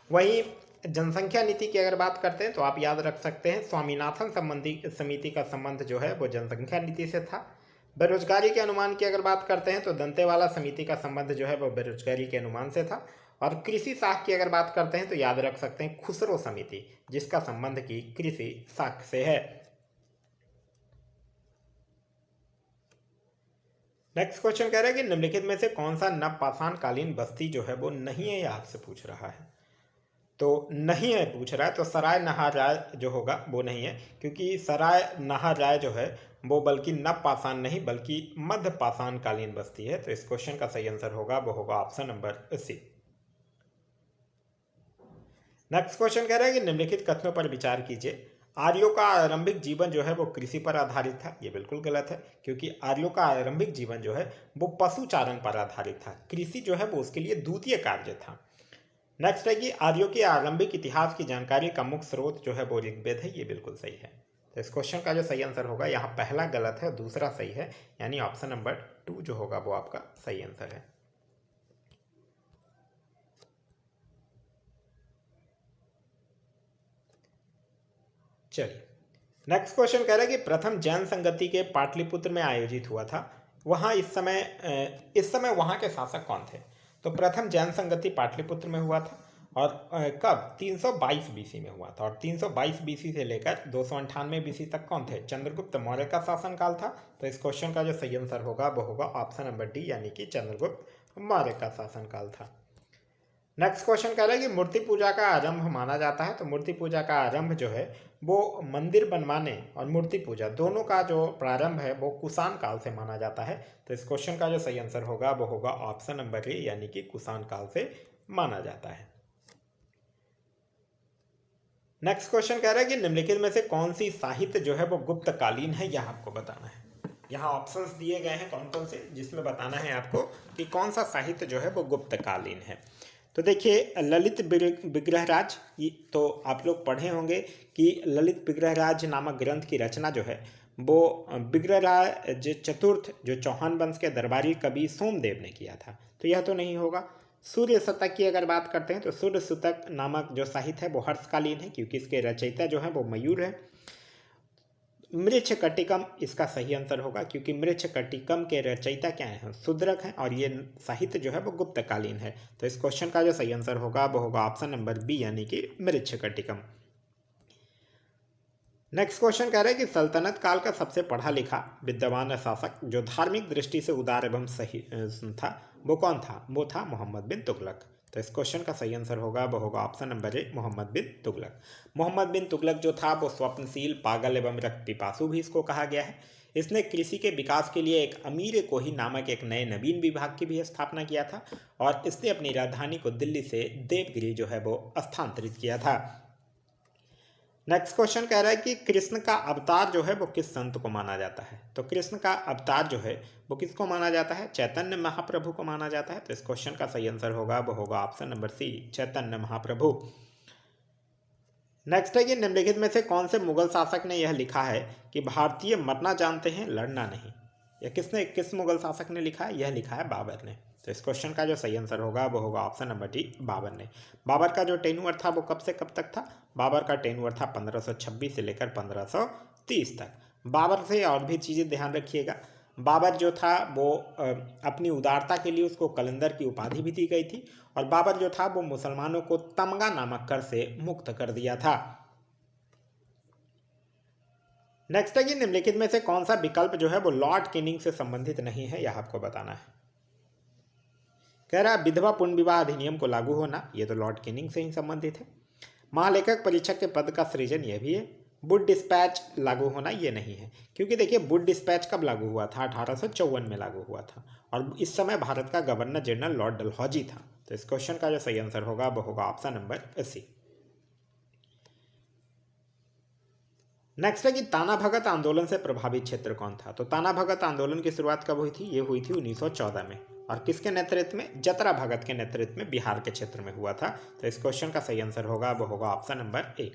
वहीं जनसंख्या नीति की अगर बात करते हैं तो आप याद रख सकते हैं स्वामीनाथन संबंधी समिति का संबंध जो है वो जनसंख्या नीति से था। बेरोजगारी के अनुमान की अगर बात करते हैं तो दंतेवाला समिति का संबंध जो है वो बेरोजगारी के अनुमान से था। और कृषि साख की अगर बात करते हैं तो याद रख सकते हैं खुसरो समिति, जिसका संबंध की कृषि साख से है। नेक्स्ट क्वेश्चन कह रहा है कि निम्नलिखित में से कौन सा नवपाषाण कालीन बस्ती जो है वो नहीं है, यह आपसे पूछ रहा है। तो नहीं है पूछ रहा है, तो सराय नहार राय जो होगा वो नहीं है, क्योंकि सराय नहार राय जो है वो बल्कि नवपाषाण नहीं बल्कि मध्य पाषाण कालीन बस्ती है। तो इस क्वेश्चन का सही आंसर होगा वो होगा option number C. Next question कह रहा है कि निम्नलिखित कथनों पर विचार कीजिए। आर्यों का आरंभिक जीवन जो है वो कृषि पर आधारित था। ये बिल्कुल गलत है, क्योंकि आर्यों का आरंभिक जीवन जो है वो पशुचारण पर आधारित था। कृषि जो है वो उसके लिए द्वितीय कार्य था। नेक्स्ट है कि आर्यों के आरंभिक इतिहास की जानकारी का मुख्य स्रोत जो है वो ऋग्वेद है। ये बिल्कुल सही है। तो इस क्वेश्चन का जो सही आंसर होगा, यहाँ पहला गलत है, दूसरा सही है, यानी ऑप्शन नंबर 2 जो होगा वो आपका सही आंसर है। चलिए नेक्स्ट क्वेश्चन कह रहा है कि प्रथम जैन संगति के पाटलिपुत्र में आयोजित हुआ था, वहाँ इस समय वहाँ के शासक कौन थे? तो प्रथम जैन संगति पाटलिपुत्र में हुआ था और कब? 322 बीसी में हुआ था। और 322 बीसी से लेकर 298 बीसी तक कौन थे? चंद्रगुप्त मौर्य का शासनकाल था। तो इस क्वेश्चन का जो सही आंसर होगा वो होगा ऑप्शन नंबर डी, यानी कि चंद्रगुप्त मौर्य का शासनकाल था। नेक्स्ट क्वेश्चन कह रहा है कि मूर्ति पूजा का आरंभ माना जाता है। तो मूर्ति पूजा का आरंभ जो है वो मंदिर बनवाने और मूर्ति पूजा दोनों का जो प्रारंभ है वो कुषाण काल से माना जाता है। तो इस क्वेश्चन का जो सही आंसर होगा वो होगा ऑप्शन नंबर ए, यानी कि कुषाण काल से माना जाता है। नेक्स्ट क्वेश्चन कह रहा है कि निम्नलिखित में से कौन सी साहित्य जो है वो गुप्तकालीन है, यह आपको बताना है। यहाँ ऑप्शंस दिए गए हैं कौन कौन से, जिसमें बताना है आपको कि कौन सा साहित्य जो है वो गुप्तकालीन है। तो देखिए ललित विग्रहराज, तो आप लोग पढ़े होंगे कि ललित विग्रहराज नामक ग्रंथ की रचना जो है वो विग्रहराज चतुर्थ जो चौहान वंश के दरबारी कवि सोमदेव ने किया था। तो यह तो नहीं होगा। सूर्य शतक की अगर बात करते हैं तो सूर्य शतक नामक जो साहित्य है वो हर्षकालीन है, क्योंकि इसके रचयिता जो है वो मयूर है। मृच्छकटिकम इसका सही आंसर होगा, क्योंकि मृच्छकटिकम के रचयिता क्या हैं, शूद्रक हैं, और ये साहित्य जो है वो गुप्तकालीन है। तो इस क्वेश्चन का जो सही आंसर होगा वो होगा ऑप्शन नंबर बी, यानी कि मृच्छकटिकम। नेक्स्ट क्वेश्चन कह रहा है कि सल्तनत काल का सबसे पढ़ा लिखा विद्वान शासक जो धार्मिक दृष्टि से उदार एवं सही था, वो कौन था? वो था मोहम्मद बिन तुगलक। तो इस क्वेश्चन का सही आंसर होगा वो होगा ऑप्शन नंबर ए, मोहम्मद बिन तुगलक। मोहम्मद बिन तुगलक जो था वो स्वप्नशील, पागल एवं रक्त पिपासु भी इसको कहा गया है। इसने कृषि के विकास के लिए एक अमीर कोही नामक एक नए नवीन विभाग की भी स्थापना किया था, और इसने अपनी राजधानी को दिल्ली से देवगिरी जो है वो स्थानांतरित किया था। नेक्स्ट क्वेश्चन कह रहा है कि कृष्ण का अवतार जो है वो किस संत को माना जाता है? तो कृष्ण का अवतार जो है वो किसको माना जाता है? चैतन्य महाप्रभु को माना जाता है। तो इस क्वेश्चन का सही आंसर होगा वो होगा ऑप्शन नंबर सी, चैतन्य महाप्रभु। नेक्स्ट है कि निम्नलिखित में से कौन से मुगल शासक ने यह लिखा है कि भारतीय मरना जानते हैं, लड़ना नहीं? यह किस मुगल शासक ने लिखा है? यह लिखा है बाबर ने। तो इस क्वेश्चन का जो सही आंसर होगा वो होगा ऑप्शन नंबर डी, बाबर ने। बाबर का जो टेन्यूअर था वो कब से कब तक था? बाबर का टेन्यूअर था 1526 से लेकर 1530 तक। बाबर से और भी चीज़ें ध्यान रखिएगा। बाबर जो था वो अपनी उदारता के लिए उसको कलंदर की उपाधि भी दी गई थी, और बाबर जो था वो मुसलमानों को तमगा नामक कर से मुक्त कर दिया था। नेक्स्ट है कि निम्नलिखित में से कौन सा विकल्प जो है वो लॉर्ड कैनिंग से संबंधित नहीं है, यह आपको बताना है। कह रहा है विधवा पुनर्विवाह विवाह अधिनियम को लागू होना, ये तो लॉर्ड कैनिंग से ही संबंधित है। महालेखक परीक्षक के पद का सृजन, यह भी है। वुड डिस्पैच लागू होना, ये नहीं है, क्योंकि देखिए वुड डिस्पैच कब लागू हुआ था? 1854 में लागू हुआ था, और इस समय भारत का गवर्नर जनरल लॉर्ड डलहौजी था। तो इस क्वेश्चन का जो सही आंसर होगा वो होगा ऑप्शन नंबर सी। नेक्स्ट है कि ताना भगत आंदोलन से प्रभावित क्षेत्र कौन था? तो ताना भगत आंदोलन की शुरुआत कब हुई थी? ये हुई थी 1914 में, और किसके नेतृत्व में? जतरा भगत के नेतृत्व में बिहार के क्षेत्र में हुआ था। तो इस क्वेश्चन का सही आंसर होगा वो होगा ऑप्शन नंबर ए।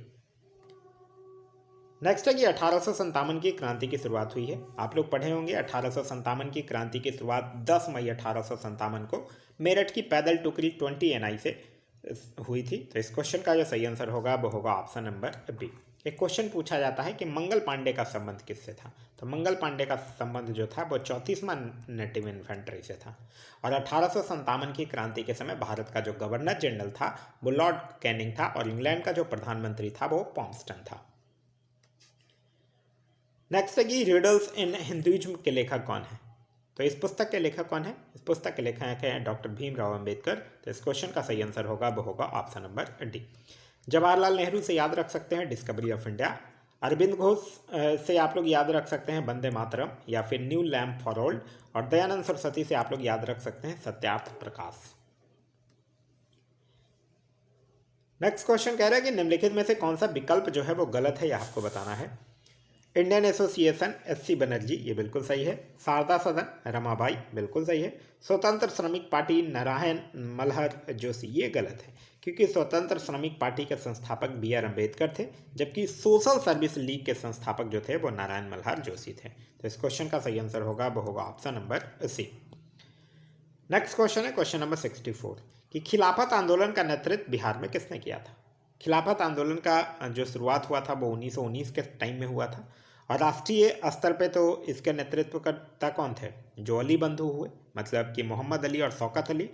नेक्स्ट है कि 1857 की क्रांति की शुरुआत हुई है। आप लोग पढ़े होंगे 1857 की क्रांति की शुरुआत 10 मई 1857 को मेरठ की पैदल टुकड़ी 20 NI से हुई थी। तो इस क्वेश्चन का जो सही आंसर होगा वो होगा ऑप्शन नंबर बी। एक क्वेश्चन पूछा जाता है कि मंगल पांडे का संबंध किससे था? तो मंगल पांडे का संबंध जो था वो 34वां नेटिव इन्फेंट्री से था, और 1857 की क्रांति के समय भारत का जो गवर्नर जनरल था वो लॉर्ड कैनिंग था, और इंग्लैंड का जो प्रधानमंत्री था वो पॉम्सटन था। नेक्स्ट है कि रिडल्स इन हिंदुइज्म के लेखक कौन है? तो इस पुस्तक के लेखक कौन है? इस पुस्तक के लेखक हैं डॉक्टर भीमराव अंबेडकर। तो इस क्वेश्चन का सही आंसर होगा वो होगा option number D. Jawaharlal Nehru से याद रख सकते हैं discovery of India. Arvind Ghosh से आप लोग याद रख सकते हैं वंदे मातरम या फिर न्यू लैम्प फॉर ओल्ड, और दयानंद सरस्वती से आप लोग याद रख सकते हैं सत्यार्थ प्रकाश। नेक्स्ट क्वेश्चन कह रहा है कि निम्नलिखित में से कौन सा विकल्प जो है वो गलत है, यह आपको बताना है। इंडियन एसोसिएशन SC बनर्जी, ये बिल्कुल सही है। शारदा सदन रमाबाई, बिल्कुल सही है। स्वतंत्र श्रमिक पार्टी नारायण मल्हर जोशी, ये गलत है, क्योंकि स्वतंत्र श्रमिक पार्टी के संस्थापक BR अम्बेडकर थे, जबकि सोशल सर्विस लीग के संस्थापक जो थे वो नारायण मल्हर जोशी थे। तो इस क्वेश्चन का सही आंसर होगा वो होगा option number C. Next question है क्वेश्चन नंबर 64 कि खिलाफत आंदोलन का नेतृत्व बिहार में किसने किया था? खिलाफत आंदोलन का जो शुरुआत हुआ था वो 1919 के टाइम में हुआ था, और राष्ट्रीय स्तर पे तो इसके नेतृत्व करता कौन थे? जो अली बंधु हुए, मतलब कि मोहम्मद अली और शौकत अली।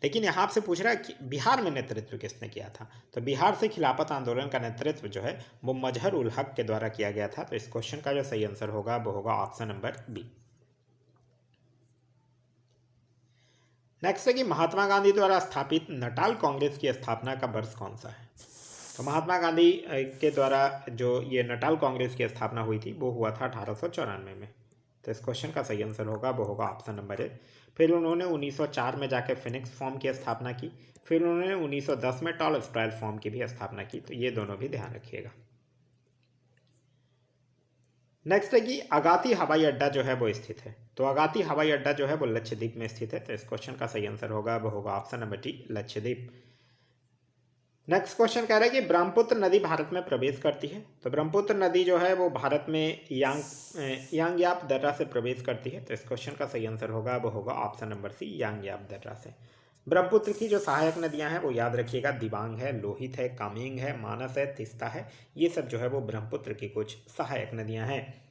लेकिन यहाँ आपसे पूछ रहा है कि बिहार में नेतृत्व किसने किया था? तो बिहार से खिलाफत आंदोलन का नेतृत्व जो है वो मजहर उल हक के द्वारा किया गया था। तो इस क्वेश्चन का जो सही आंसर होगा वो होगा ऑप्शन नंबर बी। नेक्स्ट है कि महात्मा गांधी द्वारा स्थापित नटाल कांग्रेस की स्थापना का वर्ष कौन सा है? तो महात्मा गांधी के द्वारा जो ये नटाल कांग्रेस की स्थापना हुई थी वो हुआ था 1894 में। तो इस क्वेश्चन का सही आंसर होगा वो होगा ऑप्शन नंबर ए। फिर उन्होंने 1904 में जाके फिनिक्स फॉर्म की स्थापना की, फिर उन्होंने 1910 में टॉलस्टॉय फॉर्म की भी स्थापना की। तो ये दोनों भी ध्यान रखिएगा। नेक्स्ट है कि अगाती हवाई अड्डा जो है वो स्थित है। तो अगाती हवाई अड्डा जो है वो लक्षद्वीप में स्थित है। तो इस क्वेश्चन का सही आंसर होगा वो होगा option number D, Lakshadweep. Next question कह रहा है कि ब्रह्मपुत्र नदी भारत में प्रवेश करती है। तो ब्रह्मपुत्र नदी जो है वो भारत में यांगयाप दर्रा से प्रवेश करती है। तो इस क्वेश्चन का सही आंसर होगा वो होगा ऑप्शन नंबर सी, यांगयाप दर्रा से। ब्रह्मपुत्र की जो सहायक नदियां हैं वो याद रखिएगा, दिबांग है, लोहित है, कामेंग है, मानस है, तीस्ता है। ये सब जो है वो ब्रह्मपुत्र की कुछ सहायक नदियां हैं।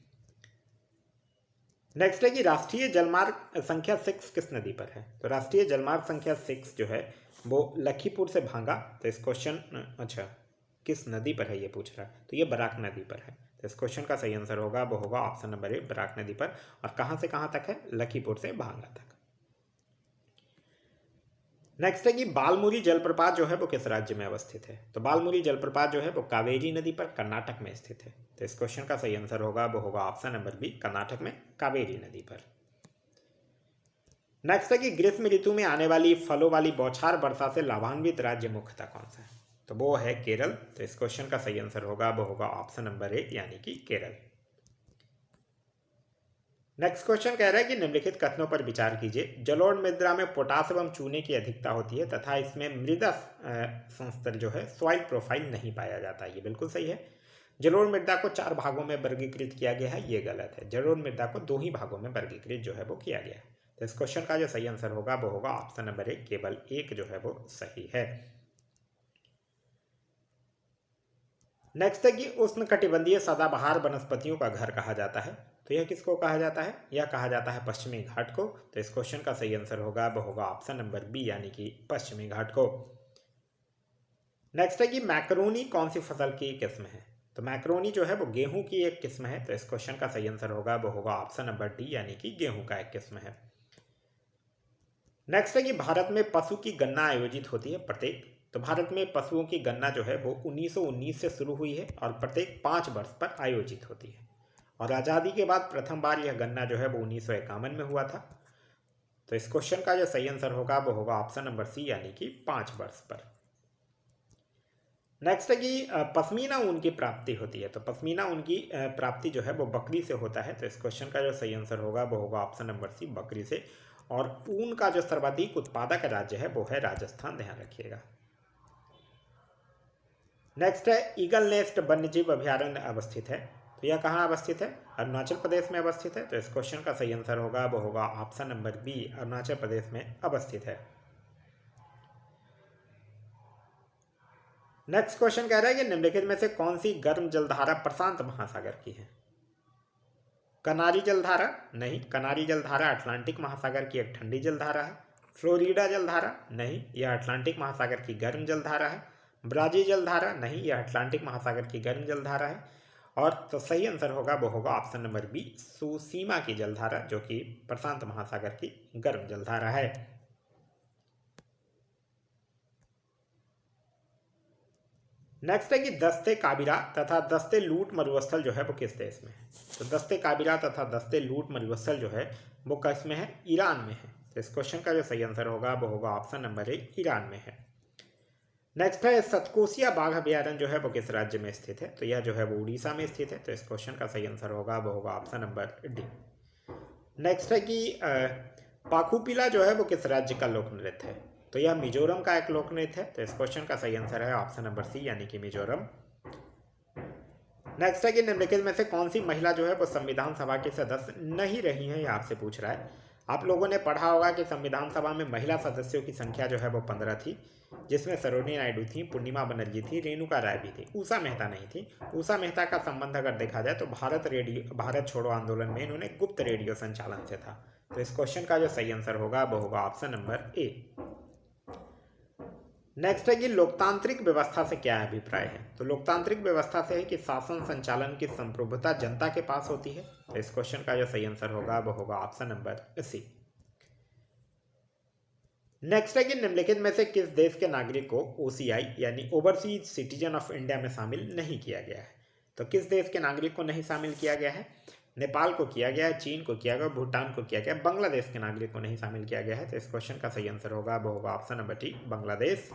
नेक्स्ट है कि राष्ट्रीय जलमार्ग संख्या 6 किस नदी पर है? तो राष्ट्रीय जलमार्ग संख्या 6 जो है वो लखीपुर से भांगा। तो इस क्वेश्चन, अच्छा किस नदी पर है ये पूछ रहा है, तो ये बराक नदी पर है। तो इस क्वेश्चन का सही आंसर होगा वो होगा ऑप्शन नंबर ए, बराक नदी पर। और कहाँ से कहाँ तक है? लखीपुर से भांगा तक। नेक्स्ट है कि बालमुरी जलप्रपात जो है वो किस राज्य में अवस्थित है? तो बालमुरी जलप्रपात जो है वो कावेरी नदी पर कर्नाटक में स्थित है। तो इस क्वेश्चन का सही आंसर होगा वो होगा ऑप्शन नंबर बी, कर्नाटक में कावेरी नदी पर। नेक्स्ट है कि ग्रीष्म ऋतु में आने वाली फलों वाली बौछार वर्षा से लाभान्वित राज्य मुख्यतः कौन सा है? तो वो है केरल। तो इस क्वेश्चन का सही आंसर होगा वो होगा ऑप्शन नंबर ए, यानी कि केरल। नेक्स्ट क्वेश्चन कह रहा है कि निम्नलिखित कथनों पर विचार कीजिए। जलोढ़ मृदा में पोटास एवं चूने की अधिकता होती है तथा इसमें मृदा संस्तर जो है सॉइल प्रोफाइल नहीं पाया जाता। ये बिल्कुल सही है। जलोढ़ मृदा को 4 भागों में वर्गीकृत किया गया है, ये गलत है। जलोढ़ मृदा को 2 ही भागों में वर्गीकृत जो है वो किया गया है। तो इस क्वेश्चन का जो सही आंसर होगा वो होगा ऑप्शन नंबर ए, केवल 1 जो है वो सही है। नेक्स्ट है कि उष्णकटिबंधीय सदाबहार वनस्पतियों का घर कहा जाता है। तो यह किसको कहा जाता है? यह कहा जाता है पश्चिमी घाट को। तो इस क्वेश्चन का सही आंसर होगा वो होगा ऑप्शन नंबर बी, यानी कि पश्चिमी घाट को। नेक्स्ट है कि मैक्रोनी कौन सी फसल की किस्म है? तो मैक्रोनी जो है वो गेहूं की एक किस्म है। तो इस क्वेश्चन का सही आंसर होगा वो होगा ऑप्शन नंबर डी, यानी कि गेहूं का एक किस्म है। नेक्स्ट है कि भारत में पशु की गणना आयोजित होती है प्रत्येक। तो भारत में पशुओं की गणना जो है वो 1919 से शुरू हुई है और प्रत्येक 5 वर्ष पर आयोजित होती है। और आज़ादी के बाद प्रथम बार यह गणना जो है वो 1951 में हुआ था। तो इस क्वेश्चन का जो सही आंसर होगा वो होगा ऑप्शन नंबर सी, यानी कि 5 वर्ष पर। नेक्स्ट है कि पश्मीना ऊन की प्राप्ति होती है। तो पश्मीना ऊन की प्राप्ति जो है वो बकरी से होता है। तो इस क्वेश्चन का जो सही आंसर होगा वो होगा ऑप्शन नंबर सी, बकरी से। और ऊन का जो सर्वाधिक उत्पादक राज्य है वो है राजस्थान, ध्यान रखिएगा। नेक्स्ट है ईगल नेस्ट वन्यजीव अभ्यारण्य अवस्थित है। तो यह कहाँ अवस्थित है? अरुणाचल प्रदेश में अवस्थित है। तो इस क्वेश्चन का सही आंसर होगा वो होगा option number B, Arunachal Pradesh में अवस्थित है। नेक्स्ट क्वेश्चन कह रहा है कि निम्नलिखित में से कौन सी गर्म जलधारा प्रशांत महासागर की है? कनारी जलधारा? नहीं, कनारी जलधारा अटलांटिक महासागर की एक ठंडी जलधारा है। फ्लोरिडा जलधारा? नहीं, यह अटलांटिक महासागर की गर्म जलधारा है। ब्राजील जलधारा? नहीं, यह अटलांटिक महासागर की गर्म जलधारा है। और तो सही आंसर होगा वो होगा ऑप्शन नंबर बी, सुसीमा की जलधारा, जो कि प्रशांत महासागर की गर्म जलधारा है। नेक्स्ट है कि दस्ते काबिरा तथा दस्ते लूट मरुस्थल जो है वो किस देश में है? तो दस्ते काबिरा तथा दस्ते लूट मरुस्थल जो है वो किस में है? ईरान में है। तो इस क्वेश्चन का जो सही आंसर होगा वो होगा ऑप्शन नंबर ए, ईरान में है। नेक्स्ट है सतकोसिया बाघ अभ्यारण्य जो है वो किस राज्य में स्थित है? तो यह जो है वो उड़ीसा में स्थित है। तो इस क्वेश्चन का सही आंसर होगा वो होगा ऑप्शन नंबर डी। नेक्स्ट है कि पाखुपिला जो है वो किस राज्य का लोक नृत्य है? तो यह मिजोरम का एक लोक नृत्य है। तो इस क्वेश्चन का सही आंसर है ऑप्शन नंबर सी, यानी कि मिजोरम। नेक्स्ट है कि निम्नलिखित में से कौन सी महिला जो है वो संविधान सभा की सदस्य नहीं रही है, ये आपसे पूछ रहा है। आप लोगों ने पढ़ा होगा कि संविधान सभा में महिला सदस्यों की संख्या जो है वो 15 थी, जिसमें सरोजिनी नायडू थी, पूर्णिमा बनर्जी थी, रेणुका राय भी थी, उषा मेहता नहीं थी। उषा मेहता का संबंध अगर देखा जाए तो भारत छोड़ो आंदोलन में इन्होंने गुप्त रेडियो संचालन से था। तो इस क्वेश्चन का जो सही आंसर होगा वो होगा ऑप्शन नंबर ए। नेक्स्ट है कि लोकतांत्रिक व्यवस्था से क्या अभिप्राय है? तो लोकतांत्रिक व्यवस्था से है कि शासन संचालन की संप्रभुता जनता के पास होती है। तो इस क्वेश्चन का जो सही आंसर होगा वो होगा ऑप्शन नंबर सी। नेक्स्ट है कि निम्नलिखित में से किस देश के नागरिक को ओसीआई यानी ओवरसीज सिटीजन ऑफ इंडिया में शामिल नहीं किया गया है? तो किस देश के नागरिक को नहीं शामिल किया गया है? नेपाल को किया गया है, चीन को किया गया, भूटान को किया गया, बांग्लादेश के नागरिक को नहीं शामिल किया गया है। तो इस क्वेश्चन का सही आंसर होगा वो होगा option number T, Bangladesh.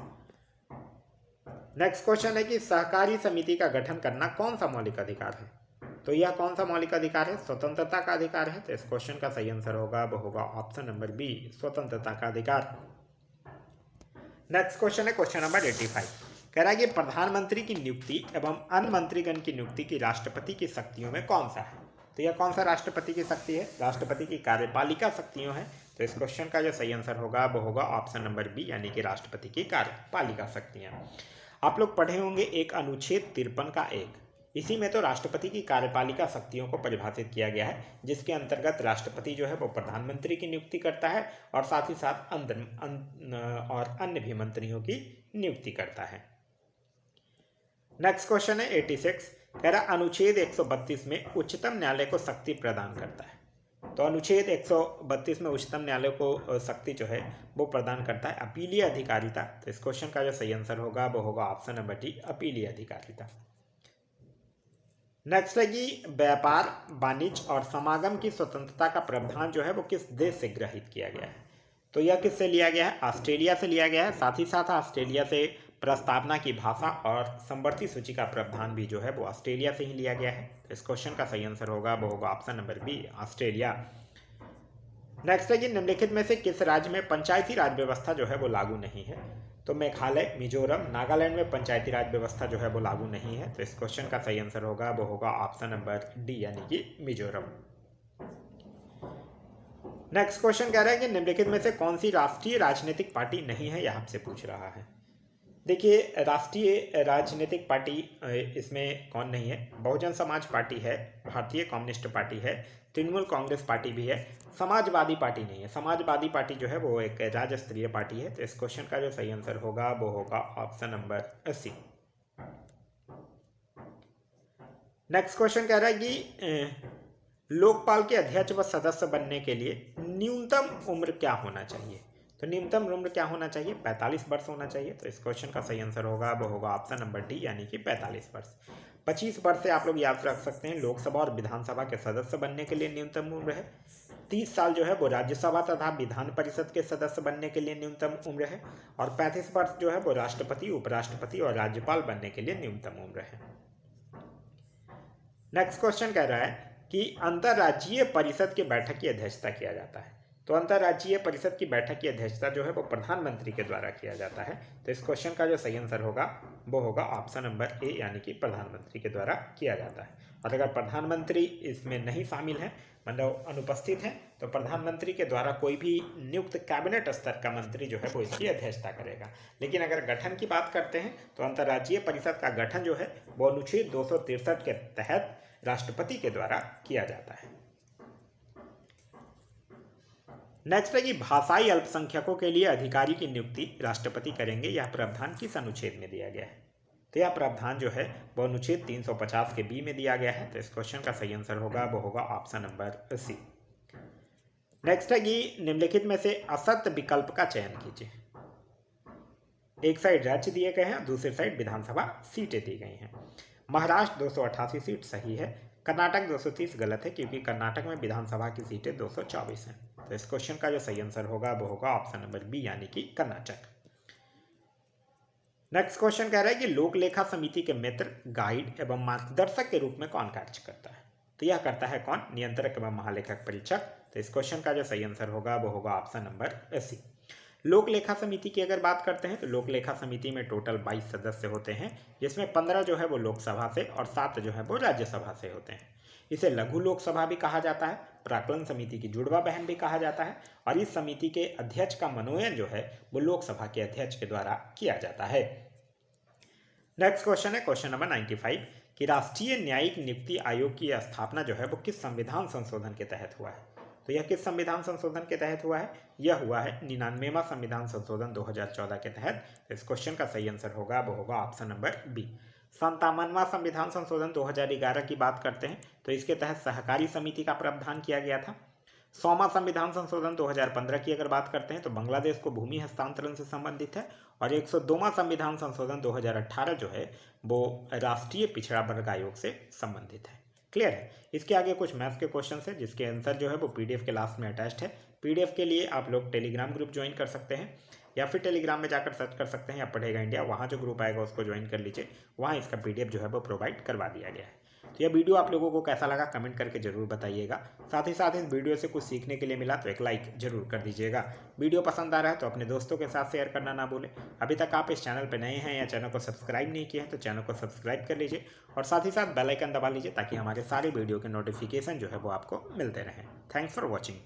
Next question है कि सहकारी समिति का गठन करना कौन सा मौलिक अधिकार है? तो यह कौन सा मौलिक अधिकार है? स्वतंत्रता का अधिकार है। तो इस क्वेश्चन का सही आंसर होगा वो होगा ऑप्शन नंबर बी, स्वतंत्रता का अधिकार। नेक्स्ट क्वेश्चन है क्वेश्चन नंबर 85, कह रहा है कि प्रधानमंत्री की नियुक्ति एवं अन्य मंत्रीगण की नियुक्ति की राष्ट्रपति की शक्तियों में कौन सा है? तो यह कौन सा राष्ट्रपति की शक्ति है? राष्ट्रपति की कार्यपालिका शक्तियों है। तो इस क्वेश्चन का जो सही आंसर होगा वो होगा ऑप्शन नंबर बी यानी कि राष्ट्रपति की कार्यपालिका शक्तियाँ। आप लोग पढ़े होंगे एक अनुच्छेद 53 का एक, इसी में तो राष्ट्रपति की कार्यपालिका शक्तियों को परिभाषित किया गया है, जिसके अंतर्गत राष्ट्रपति जो है वो प्रधानमंत्री की नियुक्ति करता है और साथ ही साथ और अन्य भी मंत्रियों की नियुक्ति करता है। नेक्स्ट क्वेश्चन है 86, कह रहा अनुच्छेद 132 में उच्चतम न्यायालय को शक्ति प्रदान करता है। तो अनुच्छेद 132 में उच्चतम न्यायालय को शक्ति जो है वो प्रदान करता है अपीलीय अधिकारिता। तो इस क्वेश्चन का जो सही आंसर होगा वो होगा ऑप्शन नंबर डी अपीलीय अधिकारिता। नेक्स्ट है कि व्यापार वाणिज्य और समागम की स्वतंत्रता का प्रावधान जो है वो किस देश से ग्रहित किया गया है। तो यह किससे लिया गया है, ऑस्ट्रेलिया से लिया गया है। साथ ही साथ ऑस्ट्रेलिया से प्रस्तावना की भाषा और संवर्ती सूची का प्रावधान भी जो है वो ऑस्ट्रेलिया से ही लिया गया है। तो इस क्वेश्चन का सही आंसर होगा वो होगा option number B Australia. Next है कि निम्नलिखित में से किस राज्य में पंचायती राज व्यवस्था जो है वो लागू नहीं है। तो मेघालय, मिजोरम, नागालैंड में पंचायती राज व्यवस्था जो है वो लागू नहीं है। तो इस क्वेश्चन का सही आंसर होगा वो होगा ऑप्शन नंबर डी यानी कि मिजोरम। नेक्स्ट क्वेश्चन कह रहा है कि निम्नलिखित में से कौन सी राष्ट्रीय राजनीतिक पार्टी नहीं है, यह आपसे पूछ रहा है। देखिए राष्ट्रीय राजनीतिक पार्टी इसमें कौन नहीं है, बहुजन समाज पार्टी है, भारतीय कम्युनिस्ट पार्टी है, तृणमूल कांग्रेस पार्टी भी है, समाजवादी पार्टी नहीं है। समाजवादी पार्टी जो है वो एक राज्य स्तरीय पार्टी है। तो इस क्वेश्चन का जो सही आंसर होगा वो होगा option number C. Next question कह रहा है कि लोकपाल के अध्यक्ष व सदस्य बनने के लिए न्यूनतम उम्र क्या होना चाहिए। तो न्यूनतम उम्र क्या होना चाहिए, 45 वर्ष होना चाहिए। तो इस क्वेश्चन का सही आंसर होगा वो होगा ऑप्शन नंबर डी यानी कि 45 वर्ष। 25 वर्ष से आप लोग याद रख सकते हैं लोकसभा और विधानसभा के सदस्य बनने के लिए न्यूनतम उम्र है। 30 साल जो है वो राज्यसभा तथा विधान परिषद के सदस्य बनने के लिए न्यूनतम उम्र है और 35 वर्ष जो है वो राष्ट्रपति, उपराष्ट्रपति और राज्यपाल बनने के लिए न्यूनतम उम्र है। नेक्स्ट क्वेश्चन कह रहा है कि अंतर्राज्यीय परिषद की बैठक की अध्यक्षता किया जाता है। तो अंतर्राज्यीय परिषद की बैठक की अध्यक्षता जो है वो प्रधानमंत्री के द्वारा किया जाता है। तो इस क्वेश्चन का जो सही आंसर होगा वो होगा ऑप्शन नंबर ए यानी कि प्रधानमंत्री के द्वारा किया जाता है। और अगर प्रधानमंत्री इसमें नहीं शामिल है, मतलब अनुपस्थित है, तो प्रधानमंत्री के द्वारा कोई भी नियुक्त कैबिनेट स्तर का मंत्री जो है वो इसकी अध्यक्षता करेगा। लेकिन अगर गठन की बात करते हैं तो अंतर्राज्यीय परिषद का गठन जो है वो अनुच्छेद 263 के तहत राष्ट्रपति के द्वारा किया जाता है। नेक्स्ट है कि भाषाई अल्पसंख्यकों के लिए अधिकारी की नियुक्ति राष्ट्रपति करेंगे, यह प्रावधान किस अनुच्छेद में दिया गया है। तो यह प्रावधान जो है वो अनुच्छेद 350 के बी में दिया गया है। तो इस क्वेश्चन का सही आंसर होगा वो होगा ऑप्शन नंबर सी। नेक्स्ट है कि निम्नलिखित में से असत्य विकल्प का चयन कीजिए। एक साइड राज्य दिए गए हैं, दूसरी साइड विधानसभा सीटें दी गई हैं। महाराष्ट्र 288 सीट सही है, कर्नाटक 230 गलत है क्योंकि कर्नाटक में विधानसभा की सीटें 224 हैं। तो इस क्वेश्चन का जो सही आंसर होगा वो होगा ऑप्शन नंबर बी यानी कि कर्नाटक। नेक्स्ट क्वेश्चन कह रहा है कि लोक लेखा समिति के मित्र, गाइड एवं मार्गदर्शक के रूप में कौन कार्य करता है। तो यह करता है कौन, नियंत्रक एवं महालेखक परीक्षक। तो इस क्वेश्चन का जो सही आंसर होगा वो होगा ऑप्शन नंबर सी। लोक लेखा समिति की अगर बात करते हैं तो लोक लेखा समिति में टोटल 22 सदस्य होते हैं, जिसमें 15 जो है वो लोकसभा से और 7 जो है वो राज्यसभा से होते हैं। इसे लघु लोकसभा भी कहा जाता है, प्राक्कलन समिति की जुड़वा बहन भी कहा जाता है और इस समिति के अध्यक्ष का मनोनयन जो है वो लोकसभा के अध्यक्ष के द्वारा किया जाता है। नेक्स्ट क्वेश्चन है क्वेश्चन नंबर 95 कि राष्ट्रीय न्यायिक नियुक्ति आयोग की स्थापना जो है वो किस संविधान संशोधन के तहत हुआ है। तो यह किस संविधान संशोधन के तहत हुआ है, यह हुआ है 99वां संविधान संशोधन 2014 के तहत। इस क्वेश्चन का सही आंसर होगा वो होगा ऑप्शन नंबर बी। 57वां संविधान संशोधन 2011 की बात करते हैं तो इसके तहत सहकारी समिति का प्रावधान किया गया था। 100वां संविधान संशोधन 2015 की अगर बात करते हैं तो बांग्लादेश को भूमि हस्तांतरण से संबंधित है और 102वां संविधान संशोधन 2018 जो है वो राष्ट्रीय पिछड़ा वर्ग आयोग से संबंधित है। क्लियर है। इसके आगे कुछ मैथ्स के क्वेश्चन है जिसके आंसर जो है वो पीडीएफ के लास्ट में अटैच्ड है। पीडीएफ के लिए आप लोग टेलीग्राम ग्रुप ज्वाइन कर सकते हैं या फिर टेलीग्राम में जाकर सर्च कर सकते हैं या पढ़ेगा इंडिया, वहाँ जो ग्रुप आएगा उसको ज्वाइन कर लीजिए, वहाँ इसका पीडीएफ जो है वो प्रोवाइड करवा दिया गया है। तो यह वीडियो आप लोगों को कैसा लगा कमेंट करके जरूर बताइएगा। साथ ही साथ इस वीडियो से कुछ सीखने के लिए मिला तो एक लाइक जरूर कर दीजिएगा। वीडियो पसंद आ रहा है तो अपने दोस्तों के साथ शेयर करना ना भूलें। अभी तक आप इस चैनल पर नए हैं या चैनल को सब्सक्राइब नहीं किया है तो चैनल को सब्सक्राइब कर लीजिए और साथ ही साथ बेल आइकन दबा लीजिए ताकि हमारे सारे वीडियो के नोटिफिकेशन जो है वो आपको मिलते रहें। Thanks for watching.